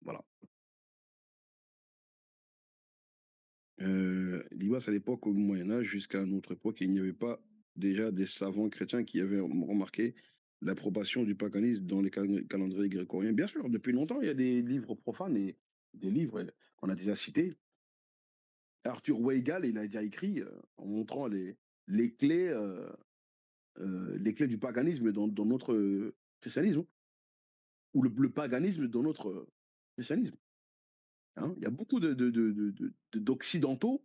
Voilà. Libas, à l'époque, au Moyen Âge, jusqu'à notre époque, il n'y avait pas déjà des savants chrétiens qui avaient remarqué l'approbation du paganisme dans les calendriers grégoriens? Bien sûr, depuis longtemps, il y a des livres profanes et des livres, qu'on a déjà cités. Arthur Weigall, il a déjà écrit, en montrant les clés du paganisme dans notre, christianisme, ou le paganisme dans notre, christianisme, hein. Il y a beaucoup d'occidentaux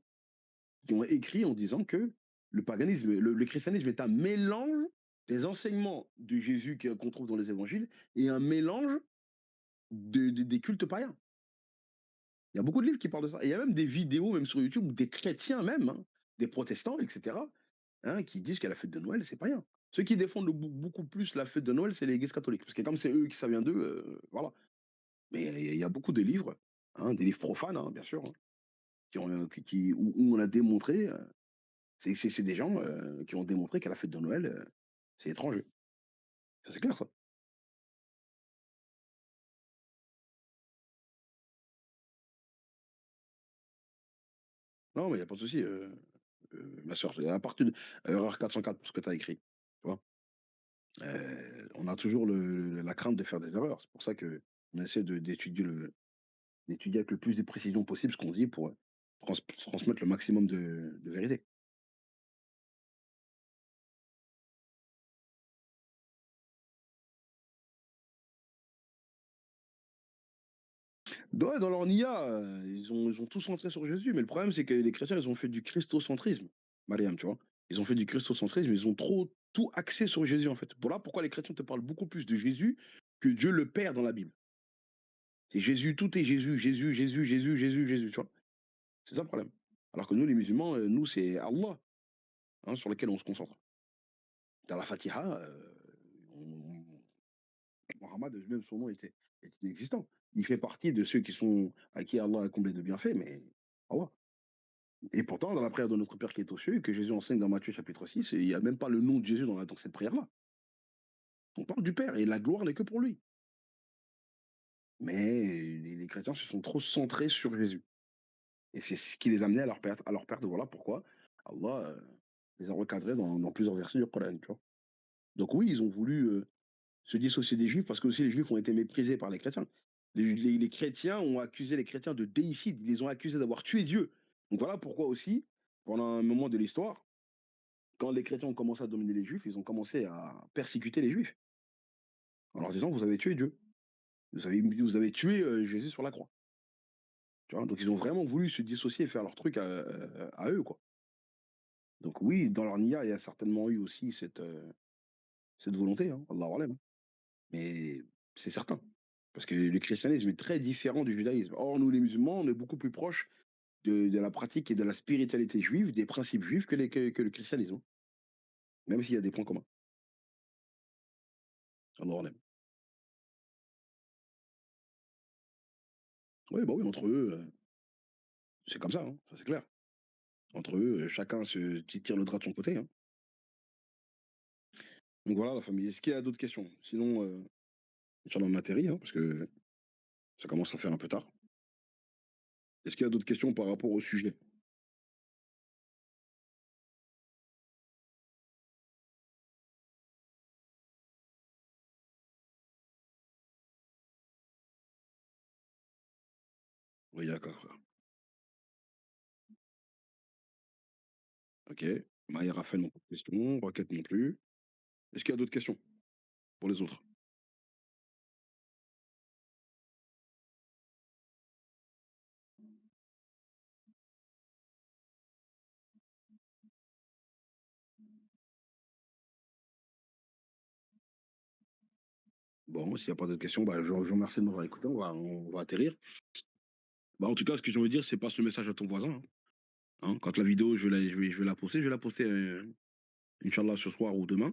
qui ont écrit en disant que le christianisme est un mélange des enseignements de Jésus qu'on trouve dans les évangiles et un mélange des cultes païens. Il y a beaucoup de livres qui parlent de ça. Et il y a même des vidéos, même sur YouTube, des chrétiens même, hein, des protestants, etc., hein, qui disent que la fête de Noël, c'est païen. Ceux qui défendent beaucoup plus la fête de Noël, c'est l'Église catholique. Parce que comme c'est eux qui ça vient d'eux, voilà. Mais il y a beaucoup de livres, hein, des livres profanes, hein, bien sûr, hein, où on a démontré, c'est des gens, qui ont démontré qu'à la fête de Noël, c'est étranger. Ça, c'est clair ça. Non, mais il y a pas de souci, ma sœur, c'est à partir de erreur 404 pour ce que tu as écrit, tu vois? On a toujours la crainte de faire des erreurs. C'est pour ça qu'on essaie d'étudier avec le plus de précision possible ce qu'on dit pour, transmettre le maximum de vérité. Ouais, dans leur NIA, ils ont tout centré sur Jésus, mais le problème, c'est que les chrétiens, ils ont fait du christocentrisme, Mariam, tu vois? Ils ont fait du christocentrisme, ils ont trop tout axé sur Jésus, en fait. Voilà pourquoi les chrétiens te parlent beaucoup plus de Jésus que Dieu le Père dans la Bible. C'est Jésus, tout est Jésus, Jésus, Jésus, Jésus, Jésus, Jésus, tu vois? C'est ça le problème. Alors que nous, les musulmans, nous, c'est Allah, hein, sur lequel on se concentre. Dans la Fatiha, on Mohammed, même son nom est inexistant. Il fait partie de ceux qui sont à qui Allah a comblé de bienfaits, mais Allah. Et pourtant, dans la prière de notre Père qui est aux cieux, que Jésus enseigne dans Matthieu chapitre 6, il y a même pas le nom de Jésus dans cette prière-là. On parle du Père et la gloire n'est que pour lui. Mais les chrétiens se sont trop centrés sur Jésus. Et c'est ce qui les amenait à leur perte. Voilà pourquoi Allah les a recadrés dans plusieurs versets du Coran. Tu vois. Donc oui, ils ont voulu se dissocier des Juifs parce que aussi les Juifs ont été méprisés par les chrétiens. Les chrétiens ont accusé les chrétiens de déicide, ils les ont accusés d'avoir tué Dieu. Donc voilà pourquoi aussi, pendant un moment de l'histoire, quand les chrétiens ont commencé à dominer les Juifs, ils ont commencé à persécuter les Juifs en leur disant: «Vous avez tué Dieu, vous avez tué Jésus sur la croix». Tu vois? Donc ils ont vraiment voulu se dissocier et faire leur truc à eux, quoi. Donc oui, dans leur nia, il y a certainement eu aussi cette volonté, hein, Allahu a'lam. Mais c'est certain. Parce que le christianisme est très différent du judaïsme. Or, nous, les musulmans, on est beaucoup plus proches de la pratique et de la spiritualité juive, des principes juifs que le christianisme, hein, même s'il y a des points communs. Allahu a'lam. Oui, bah oui, entre eux, c'est comme ça, hein, ça c'est clair. Entre eux, chacun se tire le drap de son côté, hein. Donc voilà la famille. Est-ce qu'il y a d'autres questions? Sinon, Inch'Allah on atterrit, hein, parce que ça commence à faire un peu tard. Est-ce qu'il y a d'autres questions par rapport au sujet? Oui, d'accord. OK. Maïa Raphaël non pas de questions, Roquette non plus. Est-ce qu'il y a d'autres questions pour les autres? Bon, s'il y a pas d'autres questions, bah, je vous remercie de m'avoir écouté, on va atterrir. Bah, en tout cas, ce que je veux dire, c'est passe le message à ton voisin, hein. Hein, quand la vidéo, je vais la poster. Je vais la poster, inch'Allah ce soir ou demain.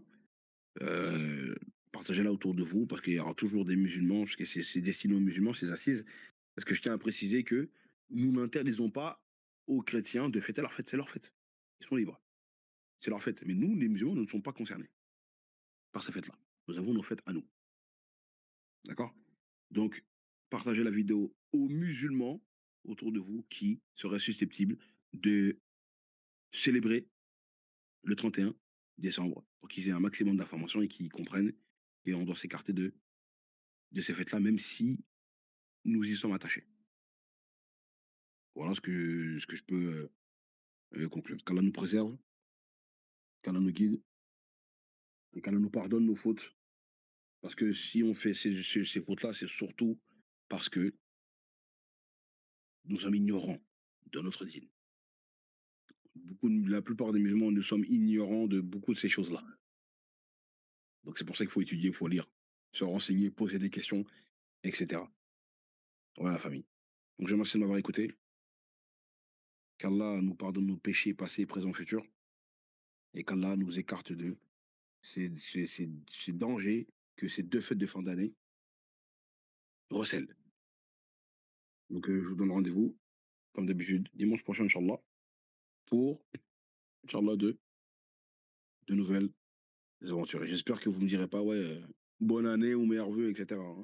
Heu, Partagez-la autour de vous parce qu'il y aura toujours des musulmans, parce que c'est destiné aux musulmans, ces assises. Parce que je tiens à préciser que nous n'interdisons pas aux chrétiens de fêter leur fête, c'est leur fête. Ils sont libres, c'est leur fête. Mais nous, les musulmans, nous ne sommes pas concernés par ces fêtes-là. Nous avons nos fêtes à nous, d'accord? Donc, partagez la vidéo aux musulmans autour de vous qui seraient susceptibles de célébrer le 31 décembre pour qu'ils aient un maximum d'informations et qu'ils comprennent qu'on doit s'écarter de ces fêtes-là, même si nous y sommes attachés. Voilà ce que je peux conclure. Qu'Allah nous préserve, qu'Allah nous guide et qu'Allah nous pardonne nos fautes. Parce que si on fait ces fautes-là, c'est surtout parce que nous sommes ignorants de notre dîne. La plupart des musulmans, nous sommes ignorants de beaucoup de ces choses-là. Donc c'est pour ça qu'il faut étudier, il faut lire, se renseigner, poser des questions, etc. Voilà, la famille. Donc je vous remercie de m'avoir écouté. Qu'Allah nous pardonne nos péchés passés, présents, futurs. Et qu'Allah nous écarte de ces dangers que ces deux fêtes de fin d'année recèlent. Donc je vous donne rendez-vous, comme d'habitude, dimanche prochain, Inch'Allah, pour, Inch'Allah, de nouvelles aventures. Et j'espère que vous me direz pas, ouais, bonne année ou meilleurs vœux, etc., hein.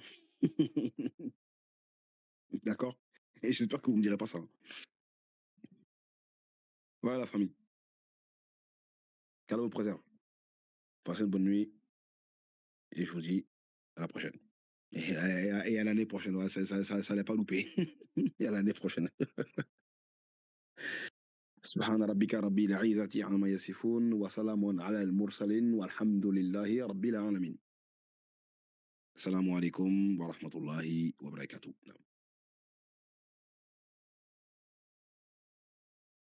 D'accord? Et j'espère que vous me direz pas ça, hein. Voilà la famille. Qu'Allah vous préserve. Passez une bonne nuit et je vous dis à la prochaine. Et à l'année prochaine, ouais, ça allait pas louper. Et à l'année prochaine. سبحان ربك رب العزة عما يصفون وسلام على المرسلين والحمد لله رب العالمين. السلام عليكم ورحمة الله وبركاته.